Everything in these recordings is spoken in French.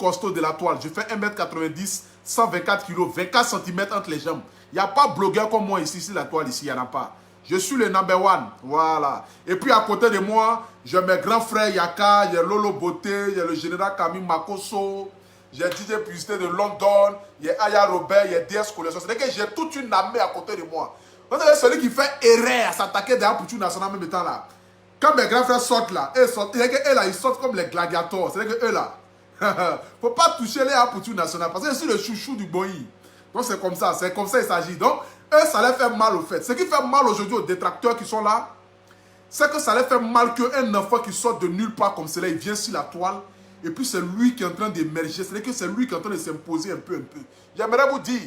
costaud de la toile. Je fais 1m90, 124 kg, 24 cm entre les jambes. Il n'y a pas blogueur comme moi ici, la toile ici, il n'y en a pas. Je suis le number one, voilà. Et puis à côté de moi, j'ai mes grands frères Yaka, il y a Lolo Beauté, il y a le général Camille Makoso, j'ai DJ Publicité de London, il y a Aya Robert, il y a DS Collection. C'est-à-dire que j'ai toute une armée à côté de moi. Vous savez, celui qui fait erreur à s'attaquer derrière pour tout national en même temps là. Quand mes grands frères sortent là, ils sortent comme les gladiateurs. C'est-à-dire que eux là, faut pas toucher les Apoutou national parce que je suis le chouchou du Boyi. Donc c'est comme ça il s'agit. Donc eux, ça leur fait mal au fait. Ce qui fait mal aujourd'hui aux détracteurs qui sont là, c'est que ça leur fait mal qu'un enfant qui sort de nulle part comme cela, il vient sur la toile, et puis c'est lui qui est en train d'émerger, c'est-à-dire que c'est lui qui est en train de s'imposer un peu. J'aimerais vous dire,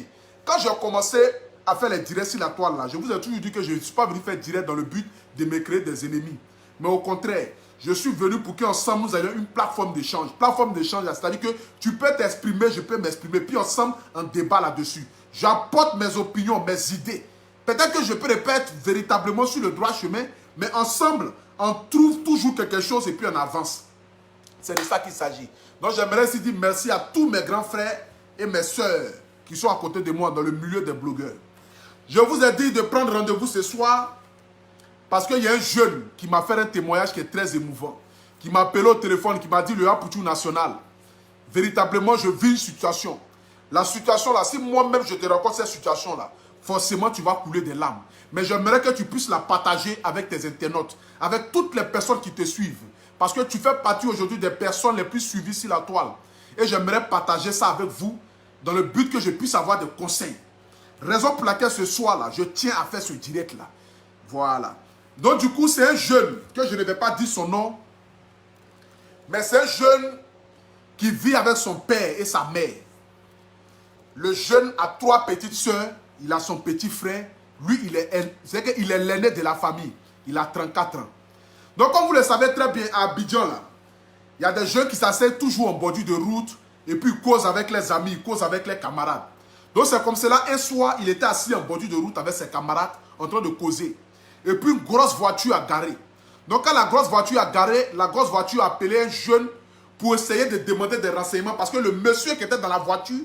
quand j'ai commencé à faire les directs sur la toile là, je vous ai toujours dit que je ne suis pas venu faire direct dans le but de me créer des ennemis. Mais au contraire, je suis venu pour qu'ensemble nous ayons une plateforme d'échange. Plateforme d'échange, c'est-à-dire que tu peux t'exprimer, je peux m'exprimer, puis ensemble, on débat là-dessus. J'apporte mes opinions, mes idées. Peut-être que je peux ne pas être véritablement sur le droit chemin, mais ensemble, on trouve toujours quelque chose et puis on avance. C'est de ça qu'il s'agit. Donc j'aimerais aussi dire merci à tous mes grands frères et mes soeurs qui sont à côté de moi dans le milieu des blogueurs. Je vous ai dit de prendre rendez-vous ce soir parce qu'il y a un jeune qui m'a fait un témoignage qui est très émouvant, qui m'a appelé au téléphone, qui m'a dit le Apoutou national. Véritablement, je vis une situation. La situation là, si moi-même je te raconte cette situation là, forcément tu vas couler des larmes. Mais j'aimerais que tu puisses la partager avec tes internautes, avec toutes les personnes qui te suivent. Parce que tu fais partie aujourd'hui des personnes les plus suivies sur la toile. Et j'aimerais partager ça avec vous dans le but que je puisse avoir des conseils. Raison pour laquelle ce soir là, je tiens à faire ce direct là. Voilà. Donc du coup, c'est un jeune, que je ne vais pas dire son nom, mais c'est un jeune qui vit avec son père et sa mère. Le jeune a 3 petites soeurs, il a son petit frère, lui il est l'aîné de la famille, il a 34 ans. Donc comme vous le savez très bien, à Abidjan là, il y a des jeunes qui s'asseyent toujours en bordure de route et puis ils causent avec les amis, ils causent avec les camarades. Donc c'est comme cela, un soir, il était assis en bordure de route avec ses camarades en train de causer. Et puis une grosse voiture a garé. Donc quand la grosse voiture a garé, la grosse voiture a appelé un jeune pour essayer de demander des renseignements parce que le monsieur qui était dans la voiture,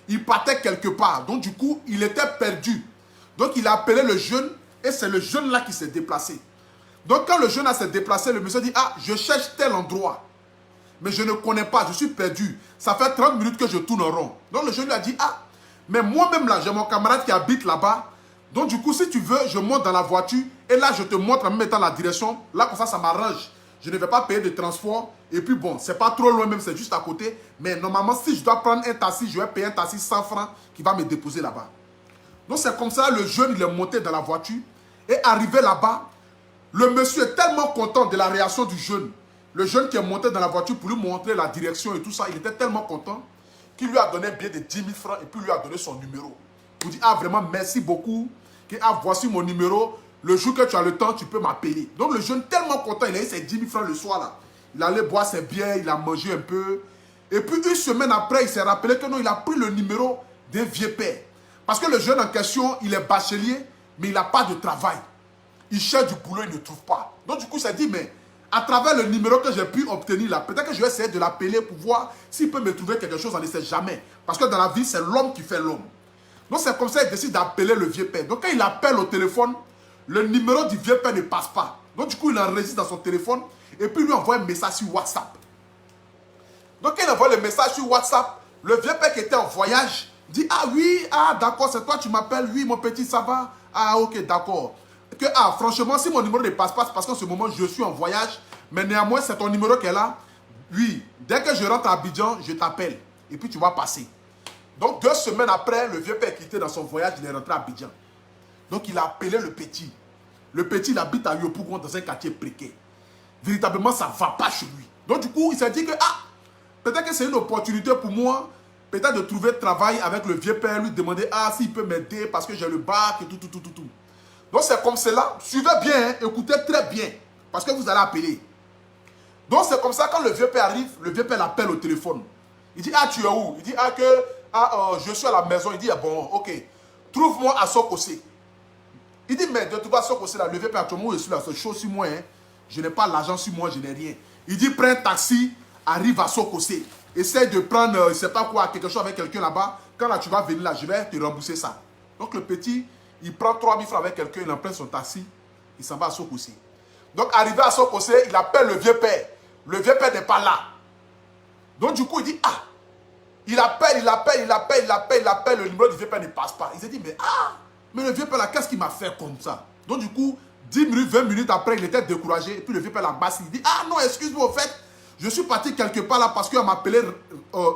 il partait quelque part. Donc du coup, il était perdu. Donc il a appelé le jeune et c'est le jeune là qui s'est déplacé. Donc quand le jeune s'est déplacé, le monsieur dit « Ah, je cherche tel endroit. Mais je ne connais pas, je suis perdu. Ça fait 30 minutes que je tourne en rond. » Donc le jeune lui a dit « Ah, mais moi-même là, j'ai mon camarade qui habite là-bas. Donc du coup, si tu veux, je monte dans la voiture et là, je te montre en même temps la direction. Là, comme ça m'arrange. Je ne vais pas payer de transport. Et puis bon, c'est pas trop loin même, c'est juste à côté. Mais normalement, si je dois prendre un taxi, je vais payer un taxi 100 francs qui va me déposer là-bas. » Donc c'est comme ça, le jeune, il est monté dans la voiture. Et arrivé là-bas, le monsieur est tellement content de la réaction du jeune. Le jeune qui est monté dans la voiture pour lui montrer la direction et tout ça, il était tellement content qu'il lui a donné un billet de 10 000 francs et puis lui a donné son numéro. Il dit, ah vraiment, merci beaucoup. Ah, voici mon numéro. Le jour que tu as le temps, tu peux m'appeler. Donc le jeune tellement content, il a eu ses 10 000 francs le soir là. Il allait boire ses bières, il a mangé un peu. Et puis une semaine après, il s'est rappelé que non, il a pris le numéro d'un vieux père. Parce que le jeune en question, il est bachelier, mais il n'a pas de travail. Il cherche du boulot, il ne trouve pas. Donc du coup, il s'est dit, mais à travers le numéro que j'ai pu obtenir là, peut-être que je vais essayer de l'appeler pour voir s'il peut me trouver quelque chose, on ne sait jamais. Parce que dans la vie, c'est l'homme qui fait l'homme. Donc c'est comme ça qu'il décide d'appeler le vieux père. Donc quand il appelle au téléphone, le numéro du vieux père ne passe pas. Donc du coup, il enregistre dans son téléphone et puis il lui envoie un message sur WhatsApp. Donc quand il envoie le message sur WhatsApp, le vieux père qui était en voyage dit, ah oui, ah d'accord, c'est toi, tu m'appelles, oui mon petit, ça va? Ah ok, d'accord. Que, ah franchement, si mon numéro ne passe pas, c'est parce qu'en ce moment, je suis en voyage, mais néanmoins, c'est ton numéro qui est là. Oui, dès que je rentre à Abidjan, je t'appelle et puis tu vas passer. Donc 2 semaines après, le vieux père quitté dans son voyage, il est rentré à Abidjan. Donc il a appelé le petit. Le petit, il habite à Yopougon dans un quartier précaire. Véritablement, ça ne va pas chez lui. Donc du coup, il s'est dit que, ah, peut-être que c'est une opportunité pour moi, peut-être de trouver travail avec le vieux père, lui demander, ah, s'il peut m'aider parce que j'ai le bac et tout. Donc c'est comme cela. Suivez bien, hein, écoutez très bien, parce que vous allez appeler. Donc c'est comme ça, quand le vieux père arrive, le vieux père l'appelle au téléphone. Il dit, ah, tu es où? Il dit, ah, je suis à la maison. Il dit, ah bon, ok, trouve-moi à Sokosé. Il dit, mais de toute façon, Sokosé, là, le vieux père, actuellement, je suis là, c'est chaud sur moi, hein. Je n'ai pas l'argent sur moi, je n'ai rien. Il dit, prends un taxi, arrive à Sokosé. essaye de prendre, je ne sais pas quoi, quelque chose avec quelqu'un là-bas. Quand là, tu vas venir là, je vais te rembourser ça. Donc le petit, il prend 3000 francs avec quelqu'un, il emprunte son taxi, il s'en va à Sokosé. Donc arrivé à Sokosé, il appelle le vieux père. Le vieux père n'est pas là. Donc du coup, il dit, ah, il appelle, le numéro du vieux père ne passe pas. Il s'est dit, mais le vieux père là, qu'est-ce qu'il m'a fait comme ça? Donc du coup, 10 minutes, 20 minutes après, il était découragé. Et puis le vieux père l'a bassé. Il dit, ah non, excuse-moi, au fait, je suis parti quelque part là parce qu'il m'a appelé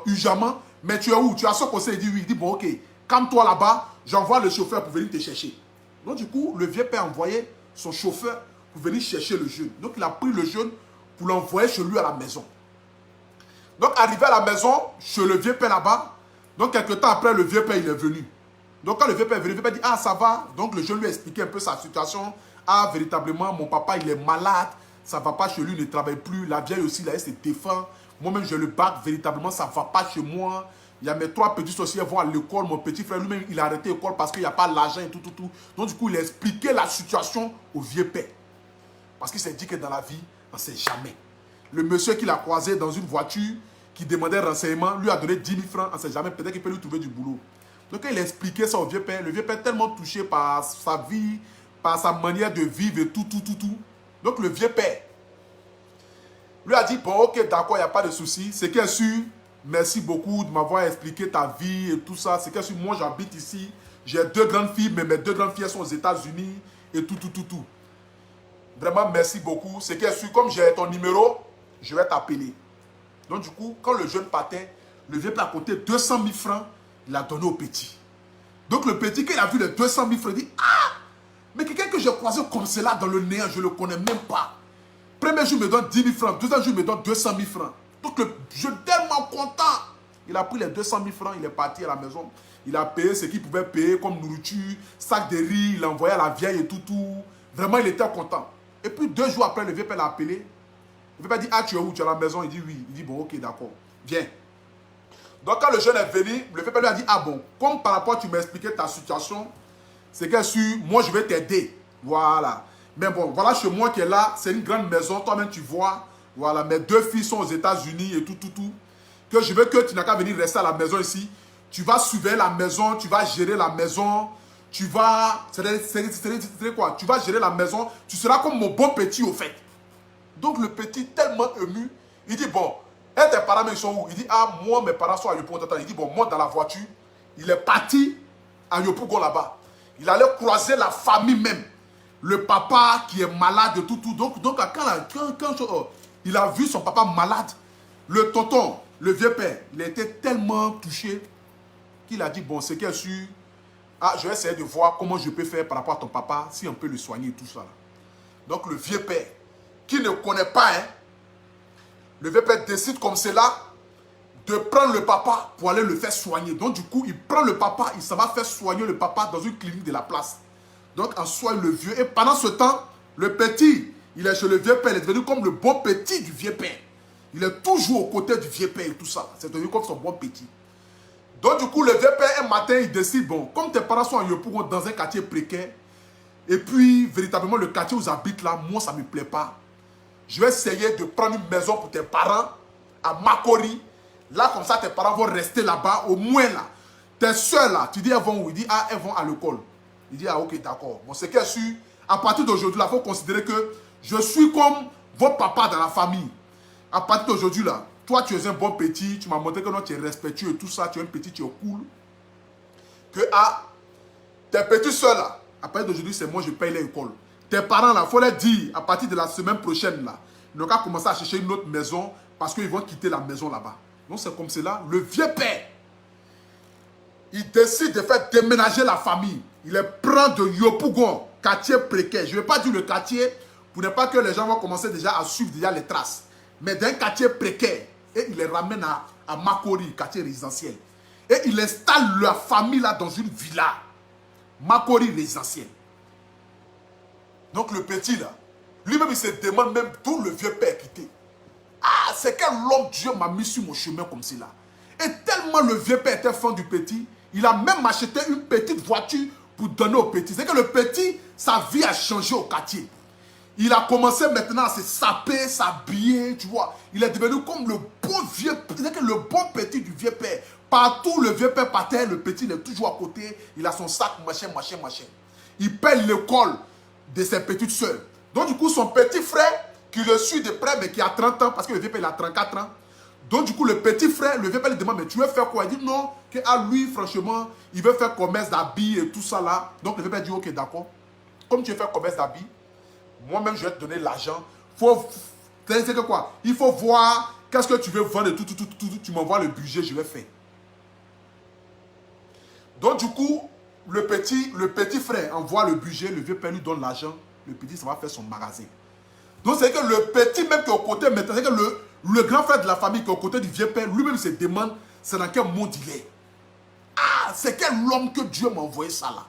urgemment. Mais tu es où? Tu as son conseil? Il dit oui. Il dit, bon, ok, calme-toi là-bas, j'envoie le chauffeur pour venir te chercher. Donc du coup, le vieux père envoyait son chauffeur pour venir chercher le jeune. Donc il a pris le jeune pour l'envoyer chez lui à la maison. Donc arrivé à la maison, chez le vieux père là-bas, donc quelques temps après, le vieux père il est venu. Donc quand le vieux père est venu, le vieux père dit, ah ça va. Donc le jeune lui a expliqué un peu sa situation. Ah véritablement, mon papa il est malade, ça ne va pas chez lui, il ne travaille plus. La vieille aussi, là, elle se défend. Moi-même, je le bac, véritablement, ça ne va pas chez moi. Il y a mes 3 petits sorciers qui vont à l'école. Mon petit frère, lui-même, il a arrêté l'école parce qu'il n'y a pas l'argent et tout. Donc, du coup, il a expliqué la situation au vieux père. Parce qu'il s'est dit que dans la vie, on ne sait jamais. Le monsieur qu'il a croisé dans une voiture, qui demandait renseignement, lui a donné 10 000 francs, on ne sait jamais, peut-être qu'il peut lui trouver du boulot. Donc, il a expliqué ça au vieux père. Le vieux père est tellement touché par sa vie, par sa manière de vivre et tout. Donc, le vieux père lui a dit, bon, ok, d'accord, il n'y a pas de souci. C'est qu'il est sûr, merci beaucoup de m'avoir expliqué ta vie et tout ça. C'est qu'il est sûr, moi, j'habite ici. J'ai 2 grandes filles, mais mes 2 grandes filles sont aux États-Unis et tout. Vraiment, merci beaucoup. C'est qu'il est sûr, comme j'ai ton numéro, je vais t'appeler. Donc, du coup, quand le jeune partait, le vieux père a compté 200 000 francs, il a donné au petit. Donc, le petit, quand il a vu les 200 000 francs, il dit, ah, mais quelqu'un que j'ai croisé comme cela dans le néant, je ne le connais même pas. Premier jour, il me donne 10 000 francs. Deuxième jour, il me donne 200 000 francs. Donc, le jeune est tellement content. Il a pris les 200 000 francs, il est parti à la maison. Il a payé ce qu'il pouvait payer comme nourriture, sac de riz, il a envoyé à la vieille et tout. Vraiment, il était content. Et puis, 2 jours après, le vieux père l'a appelé. Le vieux père dit, ah, tu es où? Tu es à la maison? Il dit, oui. Il dit, bon, ok, d'accord. Viens. Donc, quand le jeune est venu, le vieux père lui a dit, ah bon, comme par rapport, tu m'as expliqué ta situation, c'est que sûr, moi, je vais t'aider. Voilà. Mais bon, voilà chez moi qui est là, c'est une grande maison, toi-même tu vois, voilà, mes 2 filles sont aux États-Unis et tout. Que je veux que tu n'as qu'à venir rester à la maison ici. Tu vas surveiller la maison, tu vas gérer la maison, tu vas, c'est quoi? Tu vas gérer la maison, tu seras comme mon bon petit au fait. Donc le petit tellement ému, il dit bon, et tes parents ils sont où? Il dit ah moi mes parents sont à Yopougon. Il dit bon moi dans la voiture, il est parti à Yopougon là-bas. Il allait croiser la famille même. Le papa qui est malade et tout. Donc quand il a vu son papa malade, le tonton, le vieux père, il était tellement touché qu'il a dit, bon, c'est qu'il est sûr, ah, je vais essayer de voir comment je peux faire par rapport à ton papa, si on peut le soigner et tout ça. Donc le vieux père, qui ne connaît pas, le vieux père décide comme cela de prendre le papa pour aller le faire soigner. Donc du coup, il prend le papa, il s'en va faire soigner le papa dans une clinique de la place. Donc, en soigne le vieux. Et pendant ce temps, le petit, il est chez le vieux père. Il est devenu comme le bon petit du vieux père. Il est toujours aux côtés du vieux père et tout ça. C'est devenu comme son bon petit. Donc, du coup, le vieux père, un matin, il décide, bon, comme tes parents sont en Yopougon dans un quartier précaire, et puis, véritablement, le quartier où j'habite là, moi, ça ne me plaît pas. Je vais essayer de prendre une maison pour tes parents à Makori. Là, comme ça, tes parents vont rester là-bas, au moins là. Tes soeurs là, tu dis, elles vont où? Il dit, ah, elles vont à l'école. Il dit, ah ok, d'accord. Bon, c'est qu'elle sûr, à partir d'aujourd'hui, il faut considérer que je suis comme votre papa dans la famille. À partir d'aujourd'hui, là, toi, tu es un bon petit, tu m'as montré que non, tu es respectueux et tout ça, tu es un petit, tu es cool. Que, ah, tes petits soeurs, là, à partir d'aujourd'hui, c'est moi, je paye l'école. Tes parents, là, il faut leur dire, à partir de la semaine prochaine, là, ils n'ont qu'à commencer à chercher une autre maison parce qu'ils vont quitter la maison là-bas. Donc, c'est comme cela. Le vieux père, il décide de faire déménager la famille. Il les prend de Yopougon, quartier précaire. Je ne vais pas dire le quartier pour ne pas que les gens vont commencer déjà à suivre déjà les traces. Mais d'un quartier précaire. Et il les ramène à Makori, quartier résidentiel. Et il installe la famille là dans une villa. Makori résidentiel. Donc le petit là, lui-même il se demande même d'où le vieux père quitté. Ah, c'est quel homme Dieu m'a mis sur mon chemin comme cela. Et tellement le vieux père était fan du petit, il a même acheté une petite voiture pour donner au petit. C'est que le petit, sa vie a changé au quartier. Il a commencé maintenant à se saper, s'habiller, tu vois. Il est devenu comme le bon vieux, le bon petit du vieux père. Partout, le vieux père partait, le petit, il est toujours à côté. Il a son sac, machin. Il paye l'école de ses petites soeurs. Donc, du coup, son petit frère, qui le suit de près, mais qui a 30 ans, parce que le vieux père, il a 34 ans. Donc, du coup, le petit frère, le vieux père lui demande, mais tu veux faire quoi? Il dit non, qu'à lui, franchement, il veut faire commerce d'habits et tout ça là. Donc, le vieux père dit, ok, d'accord. Comme tu veux faire commerce d'habits, moi-même, je vais te donner l'argent. C'est que quoi? Il faut voir qu'est-ce que tu veux vendre et tout. Tu m'envoies le budget, je vais faire. Donc, du coup, le petit frère envoie le budget, le vieux père lui donne l'argent. Le petit, ça va faire son magasin. Donc, c'est que le petit, même qui est au côté, maintenant, c'est que le grand frère de la famille qui est au côté du vieux père, lui-même se demande, c'est dans quel monde il est. Ah, c'est quel homme que Dieu m'a envoyé ça là.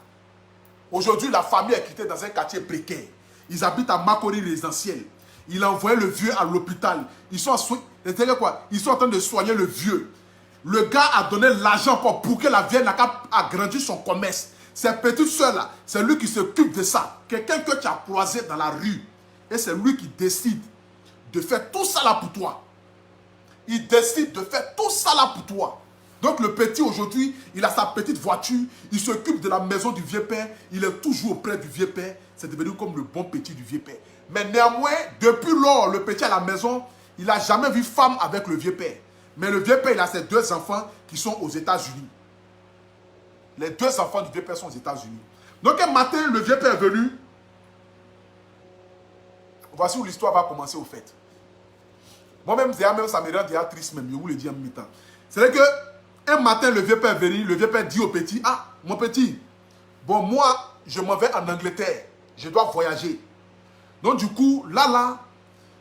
Aujourd'hui, la famille est quittée dans un quartier précaire. Ils habitent à Makori résidentiel. Il a envoyé le vieux à l'hôpital. Ils sont en train de soigner le vieux. Le gars a donné l'argent pour que la vieille n'a qu'à agrandir son commerce. Ces petites soeurs là, c'est lui qui s'occupe de ça. Quelqu'un que tu as croisé dans la rue. Et c'est lui qui décide de faire tout ça là pour toi. Il décide de faire tout ça là pour toi. Donc le petit aujourd'hui, il a sa petite voiture, il s'occupe de la maison du vieux père, il est toujours auprès du vieux père, c'est devenu comme le bon petit du vieux père. Mais néanmoins, depuis lors, le petit à la maison, il n'a jamais vu femme avec le vieux père. Mais le vieux père, il a ses 2 enfants qui sont aux États-Unis. Les 2 enfants du vieux père sont aux États-Unis. Donc un matin, le vieux père est venu. Voici où l'histoire va commencer au fait. Moi-même, ça me rend déjà triste même, je vous le dis en même temps. C'est vrai que un matin, le vieux père est venu, le vieux père dit au petit, ah, mon petit, bon, moi, je m'en vais en Angleterre, je dois voyager. Donc, du coup, là,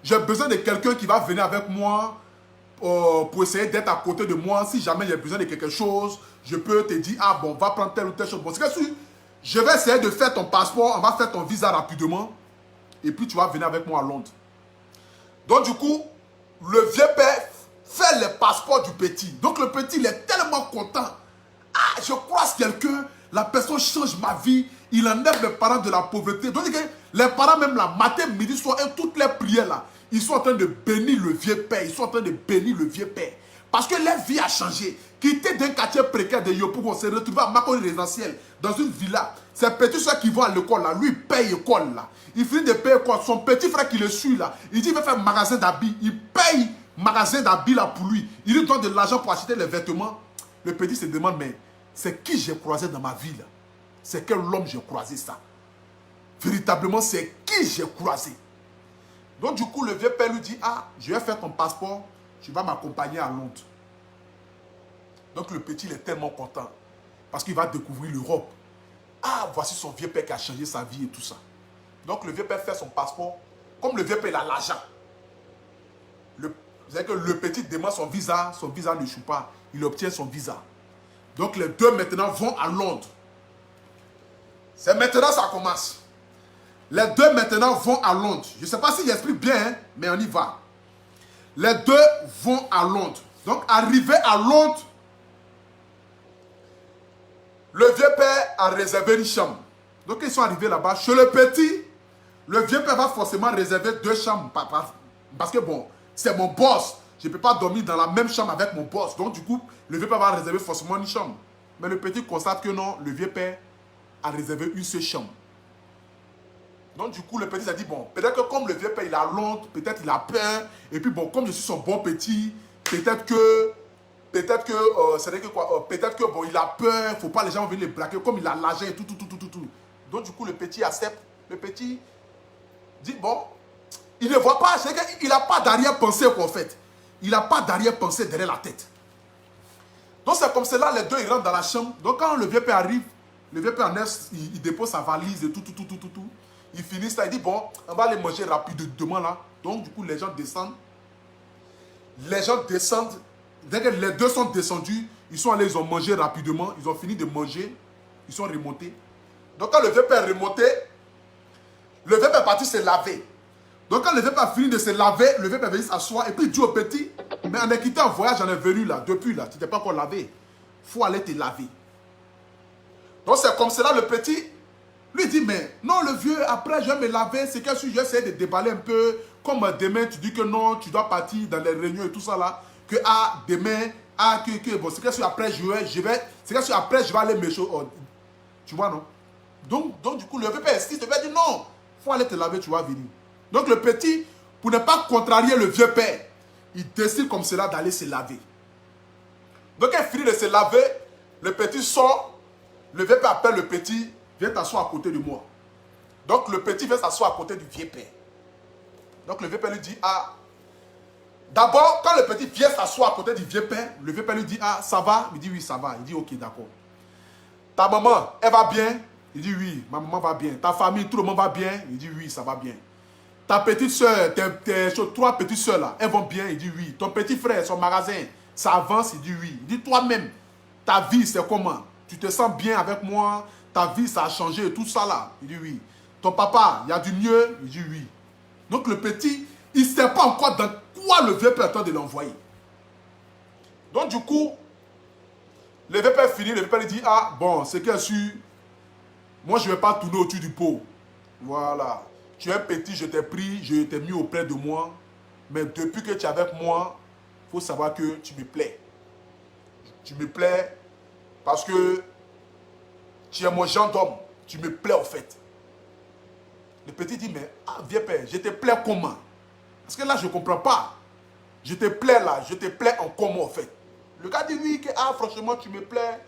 j'ai besoin de quelqu'un qui va venir avec moi pour essayer d'être à côté de moi. Si jamais il y a besoin de quelque chose, je peux te dire, ah bon, va prendre telle ou telle chose. Bon, c'est que si je vais essayer de faire ton passeport, on va faire ton visa rapidement, et puis tu vas venir avec moi à Londres. Donc, du coup, le vieux père fait le passeport du petit. Donc le petit, il est tellement content. Ah, je croise quelqu'un, la personne change ma vie, il enlève mes parents de la pauvreté. Donc les parents même là, matin, midi, soir, et toutes les prières là, ils sont en train de bénir le vieux père. Ils sont en train de bénir le vieux père. Parce que leur vie a changé. Quitter d'un quartier précaire de Yopougon, s'est retrouvé à Makori résidentiel, dans une villa. Ces petits soeurs qui vont à l'école là, lui paye l'école là. Il finit de payer quoi? Son petit frère qui le suit là, il dit il va faire un magasin d'habits. Il paye magasin d'habits là pour lui. Il lui donne de l'argent pour acheter les vêtements. Le petit se demande, mais c'est qui j'ai croisé dans ma vie là? C'est quel homme j'ai croisé ça? Véritablement, c'est qui j'ai croisé? Donc du coup, le vieux père lui dit, ah, je vais faire ton passeport, tu vas m'accompagner à Londres. Donc le petit, il est tellement content. Parce qu'il va découvrir l'Europe. Ah, voici son vieux père qui a changé sa vie et tout ça. Donc le vieux père fait son passeport. Comme le vieux père, il a l'argent. Vous savez que le petit demande son visa ne choue pas. Il obtient son visa. Donc les deux maintenant vont à Londres. C'est maintenant ça commence. Les deux maintenant vont à Londres. Je ne sais pas si j'explique bien, hein, mais on y va. Les deux vont à Londres. Donc arrivé à Londres, le vieux père a réservé une chambre. Donc ils sont arrivés là-bas. Chez le petit, le vieux père va forcément réserver 2 chambres. Parce que bon, c'est mon boss. Je ne peux pas dormir dans la même chambre avec mon boss. Donc du coup, le vieux père va réserver forcément une chambre. Mais le petit constate que non, le vieux père a réservé une seule chambre. Donc du coup, le petit a dit, bon, peut-être que comme le vieux père, il a Londres, peut-être il a peur. Et puis bon, comme je suis son bon petit, peut-être que bon, il a peur, il ne faut pas les gens venir le braquer, comme il a l'argent et tout. Donc du coup, le petit accepte. Le petit dit, bon, il ne voit pas, c'est qu'il n'a pas d'arrière-pensée en fait. Il n'a pas d'arrière-pensée derrière la tête. Donc c'est comme cela, les deux, ils rentrent dans la chambre. Donc quand le vieux père arrive, le vieux père il dépose sa valise et tout. Il finit ça, il dit, bon, on va aller manger rapidement là. Donc du coup, les gens descendent. Dès que les deux sont descendus, ils sont allés, ils ont mangé rapidement. Ils ont fini de manger. Ils sont remontés. Donc quand le vieux père est remonté, le vieux père est parti se laver. Donc quand le vieux père a fini de se laver, le vieux père est venu s'asseoir et puis il dit au petit, mais on est quitté en voyage, on est venu là, depuis là, tu n'es pas encore lavé. Il faut aller te laver. Donc c'est comme cela, le petit, Lui dit, mais non, le vieux, après je vais me laver, c'est que si j'essaie de déballer un peu, comme demain tu dis que non, tu dois partir dans les réunions et tout ça là, que demain, bon, c'est que si après c'est que si après je vais aller me chauffer, tu vois non? Donc du coup, le vieux père insiste, le père dit non, il faut aller te laver, tu vas venir. Donc le petit, pour ne pas contrarier le vieux père, il décide comme cela d'aller se laver. Donc il finit de se laver, le petit sort, le vieux père appelle le petit, viens t'asseoir à côté de moi. Donc le petit vient s'asseoir à côté du vieux père. Donc le vieux père lui dit, d'abord, quand le petit vient s'asseoir à côté du vieux père, le vieux père lui dit, ça va? Il dit, oui, ça va. Il dit, ok, d'accord. Ta maman, elle va bien? Il dit, oui, ma maman va bien. Ta famille, tout le monde va bien? Il dit, oui, ça va bien. Ta petite soeur, tes 3 petites soeurs là, elles vont bien? Il dit, oui. Ton petit frère, son magasin, ça avance? Il dit, oui. Il dit, toi-même, ta vie, c'est comment? Tu te sens bien avec moi? Ta vie, ça a changé, tout ça là? Il dit, oui. Ton papa, il y a du mieux? Il dit, oui. Donc le petit, il ne sait pas encore dans quoi le vieux père est en train de l'envoyer. Donc du coup, le vieux père finit, le vieux père lui dit, bon, c'est que moi je ne vais pas tourner autour du pot. Voilà. Tu es petit, je t'ai pris, je t'ai mis auprès de moi. Mais depuis que tu es avec moi, il faut savoir que tu me plais. Tu me plais parce que tu es mon genre d'homme. Tu me plais en fait. Le petit dit, mais vieux père, je te plais comment? Parce que là, je ne comprends pas. Je te plais là, je te plais en comment en fait? Le gars dit, oui, que franchement, tu me plais.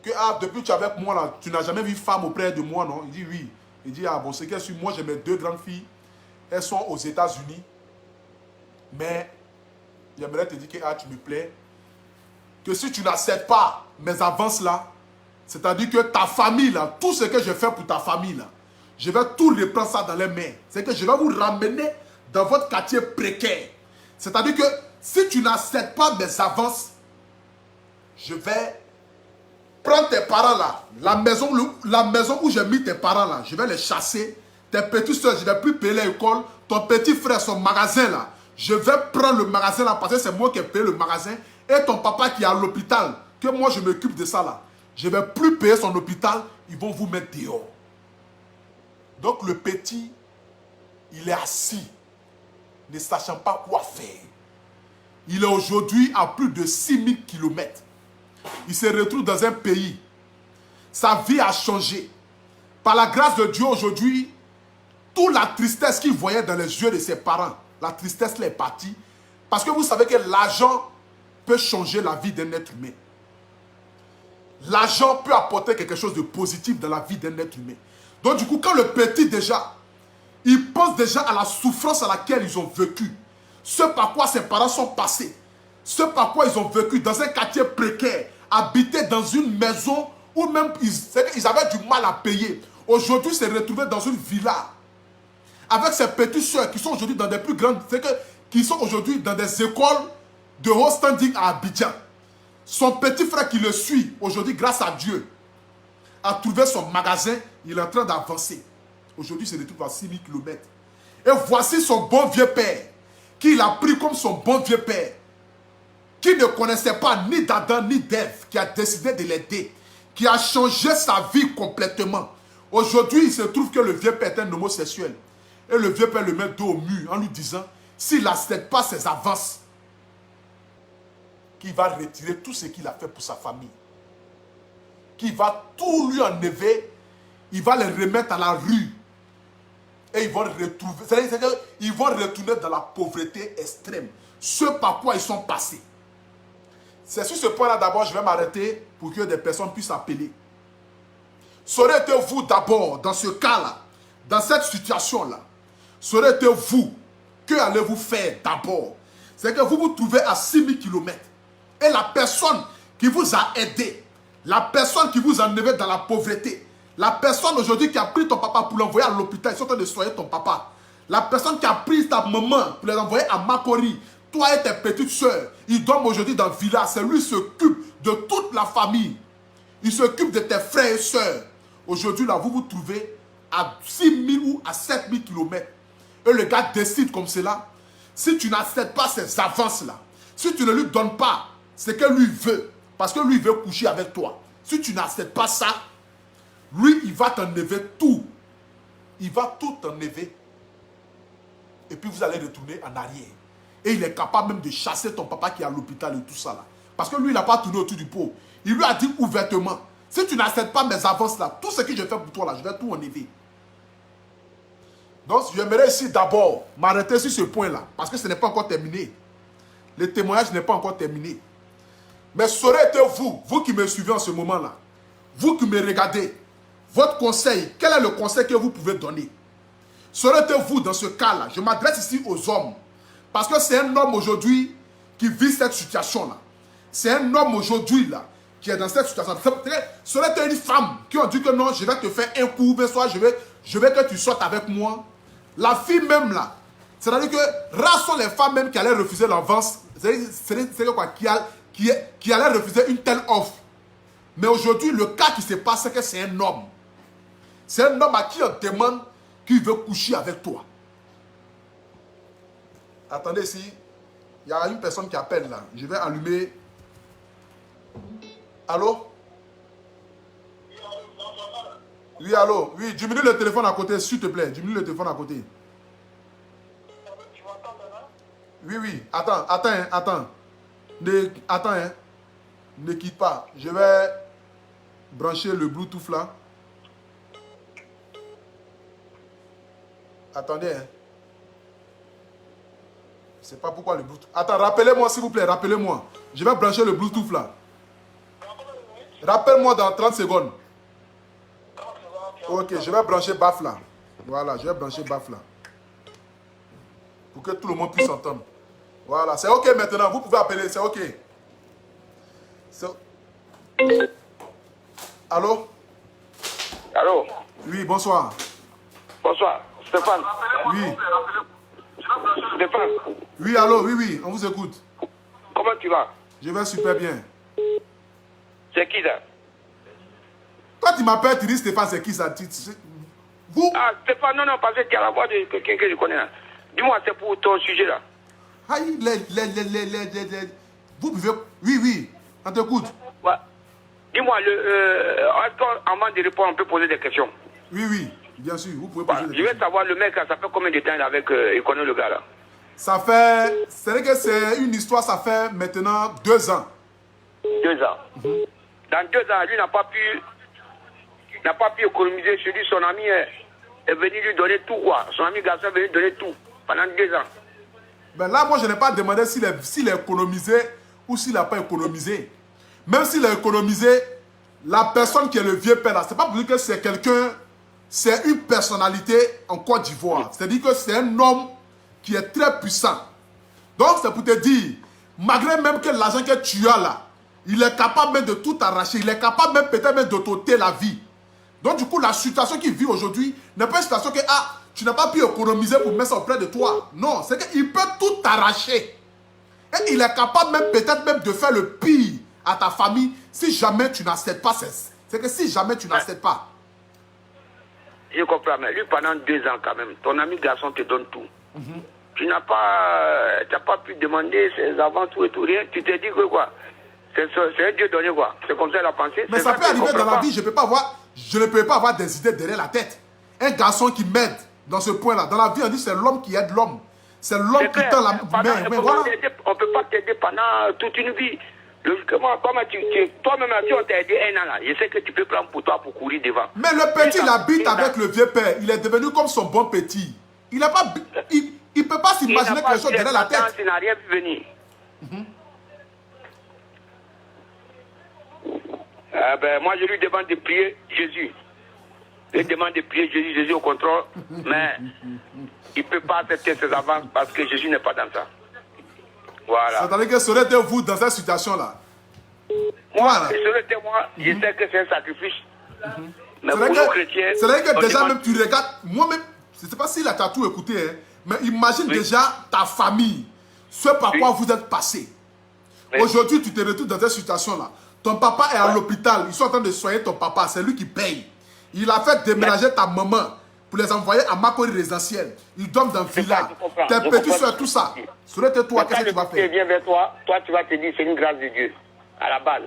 Que depuis que tu es avec moi là, tu n'as jamais vu femme auprès de moi, non? Il dit, oui. Il dit, bon, c'est que moi, j'ai mes 2 grandes filles. Elles sont aux États-Unis. Mais, j'aimerais te dire que tu me plais. Que si tu n'acceptes pas mes avances là, c'est-à-dire que ta famille là, tout ce que je fais pour ta famille là, je vais tout reprendre ça dans les mains. C'est que je vais vous ramener dans votre quartier précaire. C'est-à-dire que si tu n'acceptes pas mes avances, je vais prendre tes parents là, la maison où j'ai mis tes parents là, je vais les chasser. Tes petites soeurs, je ne vais plus payer l'école. Ton petit frère, son magasin là, je vais prendre le magasin là parce que c'est moi qui ai payé le magasin. Et ton papa qui est à l'hôpital, que moi je m'occupe de ça là, je ne vais plus payer son hôpital, ils vont vous mettre dehors. Donc le petit, il est assis, ne sachant pas quoi faire. Il est aujourd'hui à plus de 6000 km. Il se retrouve dans un pays. Sa vie a changé. Par la grâce de Dieu aujourd'hui, toute la tristesse qu'il voyait dans les yeux de ses parents, la tristesse là est partie. Parce que vous savez que l'argent peut changer la vie d'un être humain. L'argent peut apporter quelque chose de positif dans la vie d'un être humain. Donc du coup, quand le petit déjà, il pense déjà à la souffrance à laquelle ils ont vécu. Ce par quoi ses parents sont passés. Ce par quoi ils ont vécu dans un quartier précaire. Habiter dans une maison où même ils avaient du mal à payer. Aujourd'hui, ils se retrouvaient dans une villa. Avec ses petites soeurs qui sont aujourd'hui dans des plus grandes... qui sont aujourd'hui dans des écoles de haut standing à Abidjan. Son petit frère qui le suit aujourd'hui, grâce à Dieu, a trouvé son magasin. Il est en train d'avancer. Aujourd'hui, il se retrouve à 6000 km. Et voici son bon vieux père, qu'il a pris comme son bon vieux père, qui ne connaissait pas ni d'Adam ni d'Ève, qui a décidé de l'aider, qui a changé sa vie complètement. Aujourd'hui, il se trouve que le vieux père est un homosexuel. Et le vieux père le met dos au mur en lui disant, s'il n'accepte pas ses avances, qu'il va retirer tout ce qu'il a fait pour sa famille. Qu'il va tout lui enlever, il va les remettre à la rue. Et ils vont retrouver, c'est-à-dire ils vont retourner dans la pauvreté extrême. Ce par quoi ils sont passés. C'est sur ce point-là d'abord, je vais m'arrêter pour que des personnes puissent appeler. Serait été vous d'abord, dans ce cas-là, dans cette situation-là, serait été vous, que allez-vous faire d'abord? C'est que vous vous trouvez à 6000 km. Et la personne qui vous a aidé, la personne qui vous a enlevé dans la pauvreté, la personne aujourd'hui qui a pris ton papa pour l'envoyer à l'hôpital, ils sont en train de soigner ton papa. La personne qui a pris ta maman pour les envoyer à Makori, toi et tes petites soeurs, ils dorment aujourd'hui dans le village. C'est lui qui s'occupe de toute la famille. Il s'occupe de tes frères et soeurs. Aujourd'hui, là, vous vous trouvez à 6000 ou à 7000 km. Et le gars décide comme cela. Si tu n'acceptes pas ces avances-là, si tu ne lui donnes pas ce que lui veut, parce que lui veut coucher avec toi, si tu n'acceptes pas ça, lui, il va t'enlever tout. il va tout enlever. Et puis vous allez retourner en arrière. Et il est capable même de chasser ton papa qui est à l'hôpital et tout ça là. Parce que lui, il n'a pas tourné autour du pot. Il lui a dit ouvertement, si tu n'acceptes pas mes avances là, tout ce que je fais pour toi là, je vais tout enlever. Donc, j'aimerais ici d'abord m'arrêter sur ce point là. Parce que ce n'est pas encore terminé. Le témoignage n'est pas encore terminé. Mais ça aurait été vous, vous qui me suivez en ce moment là, vous qui me regardez, votre conseil, quel est le conseil que vous pouvez donner? Ça aurait été vous dans ce cas là. Je m'adresse ici aux hommes. Parce que c'est un homme aujourd'hui qui vit cette situation-là. C'est un homme aujourd'hui là qui est dans cette situation. Ce serait une femme qui a dit que non, je vais te faire un coup, mais soit je vais que tu sortes avec moi. La fille même là, c'est-à-dire que rares sont les femmes même qui allaient refuser l'avance, c'est quoi, qui allaient refuser une telle offre. Mais aujourd'hui, le cas qui se passe, c'est que c'est un homme. C'est un homme à qui on demande qu'il veut coucher avec toi. Attendez ici, il y a une personne qui appelle là. Je vais allumer. Allô? Oui, allô? Oui, diminue le téléphone à côté, s'il te plaît. Diminue le téléphone à côté. Oui, oui. Attends. Attends, hein. Ne quitte pas. Je vais brancher le Bluetooth là. Attendez, hein. Je ne sais pas pourquoi le Bluetooth. Attends, rappelez-moi s'il vous plaît, rappelez-moi. Je vais brancher le Bluetooth là. Rappelle-moi dans 30 secondes. Ok, je vais brancher BAF là. Voilà, je vais brancher BAF là. Pour que tout le monde puisse entendre. Voilà, c'est ok maintenant. Vous pouvez appeler, c'est ok. Allô? Allô? Oui, bonsoir. Bonsoir, Stéphane. Oui. Stéphane. Oui, allô, oui, on vous écoute. Comment tu vas? Je vais super bien. C'est qui ça? Quand tu m'appelles, tu dis Stéphane, c'est qui ça? Vous? Ah, Stéphane, non, parce que tu as la voix de quelqu'un que je connais là. Dis-moi, c'est pour ton sujet là. Aïe, vous pouvez... Oui, on t'écoute. Ouais. Dis-moi, avant de répondre, on peut poser des questions. Oui, bien sûr, vous pouvez poser des Je questions. vais savoir, le mec, ça fait combien de temps avec... il connaît le gars là? Ça fait... C'est vrai que c'est une histoire, ça fait maintenant 2 ans. 2 ans. Dans 2 ans, lui n'a pas pu économiser chez lui. Son ami est venu lui donner tout, quoi. Son ami garçon est venu lui donner tout pendant 2 ans. Ben là, moi, je n'ai pas demandé s'il a économisé ou s'il n'a pas économisé. Même s'il a économisé, la personne qui est le vieux père là, c'est pas pour dire que c'est quelqu'un, c'est une personnalité en Côte d'Ivoire. C'est-à-dire que c'est un homme qui est très puissant. Donc, c'est pour te dire, malgré même que l'argent que tu as là, il est capable même de tout arracher. Il est capable même peut-être même de t'ôter la vie. Donc, du coup, la situation qu'il vit aujourd'hui n'est pas une situation que, tu n'as pas pu économiser pour mettre ça auprès de toi. Non, c'est qu'il peut tout arracher. Et il est capable même peut-être même de faire le pire à ta famille si jamais tu n'acceptes pas. C'est que si jamais tu n'acceptes pas. Je comprends, mais lui, pendant 2 ans quand même, ton ami garçon te donne tout. Tu n'as pas pu demander ses avances, tout et tout, rien. Tu t'es dit que quoi? C'est un Dieu donné, quoi. C'est comme ça la pensée. Mais ça peut arriver dans la vie. Je ne peux pas avoir des idées derrière la tête. Un garçon qui m'aide dans ce point-là. Dans la vie, on dit c'est l'homme qui aide l'homme. C'est l'homme qui tend la main. Voilà. On ne peut pas t'aider pendant toute une vie. Logiquement, toi-même, si on t'a aidé 1 an, là, je sais que tu peux prendre pour toi pour courir devant. Mais le petit, il habite avec le vieux père. Il est devenu comme son bon petit. Il ne peut pas s'imaginer quelque chose derrière la tête. Il n'a rien vu venir. Moi, je lui demande de prier Jésus. Je lui demande de prier Jésus au contrôle. Mais il ne peut pas accepter ses avances parce que Jésus n'est pas dans ça. Voilà. C'est-à-dire que serait vous dans cette situation-là? Moi, je sais que c'est un sacrifice. Mais pour nous chrétiens... C'est vrai que déjà, même tu regardes... Moi-même, je ne sais pas s'il a tout écouté, hein, mais imagine déjà ta famille, ce par quoi vous êtes passé. Aujourd'hui, tu te retrouves dans cette situation-là. Ton papa est à l'hôpital, ils sont en train de soigner ton papa, c'est lui qui paye. Il a fait déménager ta maman pour les envoyer à Makori résidentiel. Ils dorment dans le village. Tes petits soeurs, tout ça. Serait toi, qu'est-ce que tu vas faire? Il vient vers toi, tu vas te dire c'est une grâce de Dieu, à la base.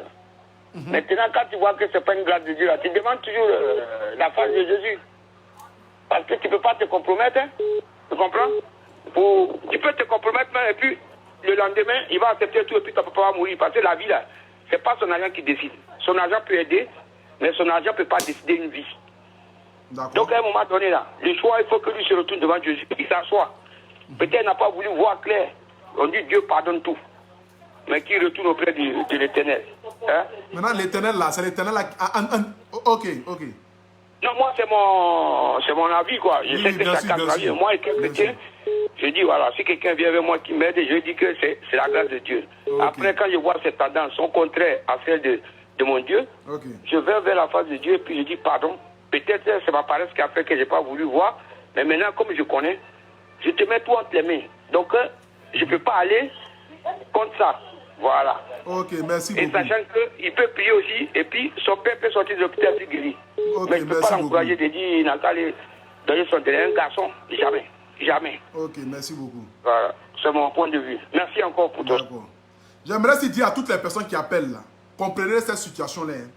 Maintenant, quand tu vois que ce n'est pas une grâce de Dieu, tu demandes toujours la face de Jésus. Parce que tu ne peux pas te compromettre, hein. Tu comprends? Tu peux te compromettre, et puis le lendemain, il va accepter tout et puis ton papa va mourir. Parce que la vie, là, ce n'est pas son argent qui décide. Son argent peut aider, mais son argent ne peut pas décider une vie. Donc, à un moment donné, là, le choix, il faut que lui se retourne devant Jésus. Il s'assoit. Peut-être qu'il n'a pas voulu voir clair. On dit Dieu pardonne tout. Mais qu'il retourne auprès de l'Éternel. Hein? Maintenant, l'Éternel, là, c'est l'Éternel là. Ok. Non, moi, c'est mon avis, quoi. Je sais que chacun a avis. Moi, étant chrétien, je dis, voilà, si quelqu'un vient vers moi qui m'aide, je dis que c'est la grâce de Dieu. Okay. Après, quand je vois cette tendance, sont contraires à celle de mon Dieu, je vais vers la face de Dieu et puis je dis pardon. Peut-être c'est ma paresse qui a fait que je n'ai pas voulu voir, mais maintenant, comme je connais, je te mets tout entre les mains. Donc, je ne peux pas aller contre ça. Voilà. Ok, merci beaucoup. Et sachant qu'il peut prier aussi, et puis son père peut sortir de l'hôpital et guéri. Mais je ne peux pas l'encourager de dire il n'a qu'à aller donner son terrain. Un garçon, jamais. Jamais. Ok, merci beaucoup. Voilà, c'est mon point de vue. Merci encore pour toi. J'aimerais aussi dire à toutes les personnes qui appellent là, comprenez cette situation-là. Hein.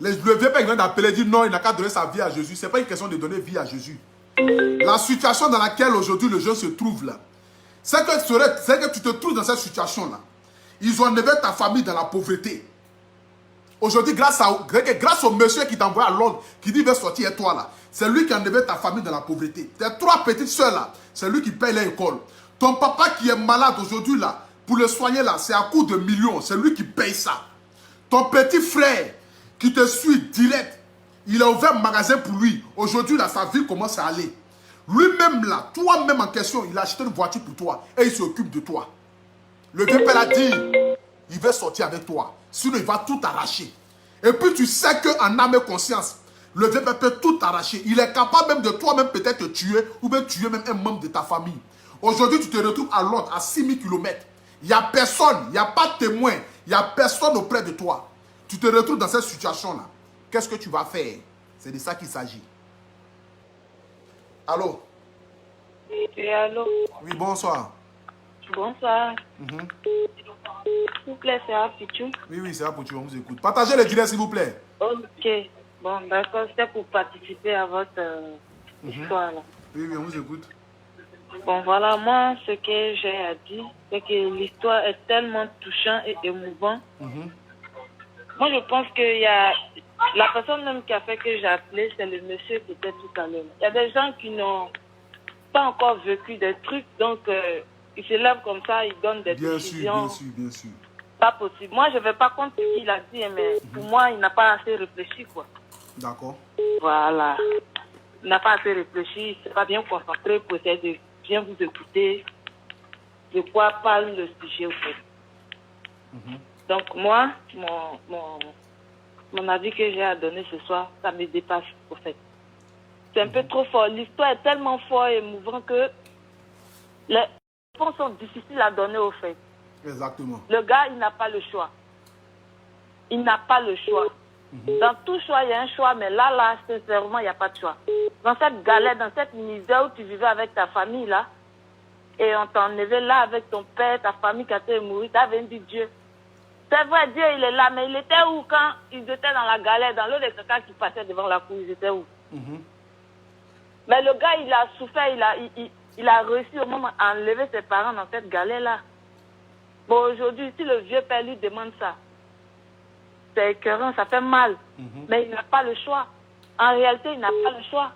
Le vieux père vient d'appeler, dit non, il n'a qu'à donner sa vie à Jésus. Ce n'est pas une question de donner vie à Jésus. La situation dans laquelle aujourd'hui le jeune se trouve là, c'est que tu te trouves dans cette situation-là. Ils ont enlevé ta famille dans la pauvreté. Aujourd'hui, grâce au monsieur qui t'envoie à Londres, qui dit, va sortir et toi là, c'est lui qui a enlevé ta famille dans la pauvreté. Tes 3 petites soeurs là, c'est lui qui paye l'école. Ton papa qui est malade aujourd'hui là, pour le soigner là, c'est à coût de millions, c'est lui qui paye ça. Ton petit frère qui te suit direct, il a ouvert un magasin pour lui. Aujourd'hui là, sa vie commence à aller. Lui-même là, toi-même en question, il a acheté une voiture pour toi et il s'occupe de toi. Le vieux père a dit, il veut sortir avec toi. Sinon, il va tout arracher. Et puis, tu sais qu'en âme et conscience, le vieux père peut tout arracher. Il est capable même de toi-même peut-être te tuer ou même tuer même un membre de ta famille. Aujourd'hui, tu te retrouves à Londres, à 6000 km. Il n'y a personne, il n'y a pas de témoin, il n'y a personne auprès de toi. Tu te retrouves dans cette situation-là. Qu'est-ce que tu vas faire? C'est de ça qu'il s'agit. Allô? Oui, allô? Oui, bonsoir. Bonsoir. S'il vous plaît, c'est Apichou. Oui, c'est Apichou, on vous écoute. Partagez le direct, s'il vous plaît. Ok. Bon, d'accord, c'était pour participer à votre histoire. Là. Oui, on vous écoute. Bon, voilà, moi, ce que j'ai à dire, c'est que l'histoire est tellement touchante et émouvante. Moi, je pense qu'il y a... La personne même qui a fait que j'ai appelé, c'est le monsieur qui était tout à l'heure. Il y a des gens qui n'ont pas encore vécu des trucs, donc... il se lève comme ça, il donne des décisions. Bien sûr. Pas possible. Moi, je ne vais pas contre ce qu'il a dit, mais pour moi, il n'a pas assez réfléchi, quoi. D'accord. Voilà. Il n'a pas assez réfléchi, il ne s'est pas bien concentré pour essayer de bien vous écouter de quoi parle le sujet, au fait. Donc, moi, mon avis que j'ai à donner ce soir, ça me dépasse, au fait. C'est un peu trop fort. L'histoire est tellement forte et émouvante que les réponses sont difficiles à donner au fait. Exactement. Le gars, il n'a pas le choix. Il n'a pas le choix. Dans tout choix, il y a un choix, mais là, sincèrement, il n'y a pas de choix. Dans cette galère, dans cette misère où tu vivais avec ta famille, là, et on t'a enlevé là avec ton père, ta famille qui a été mourir, tu avais dit Dieu. C'est vrai, Dieu, il est là, mais il était où quand ils étaient dans la galère, dans l'eau de quelqu'un qui passait devant la cour, ils étaient où? Mais le gars, il a souffert, il a réussi au moment à enlever ses parents dans cette galère-là. Bon, aujourd'hui, si le vieux père lui demande ça, c'est écœurant, ça fait mal. Mais il n'a pas le choix. En réalité, il n'a pas le choix.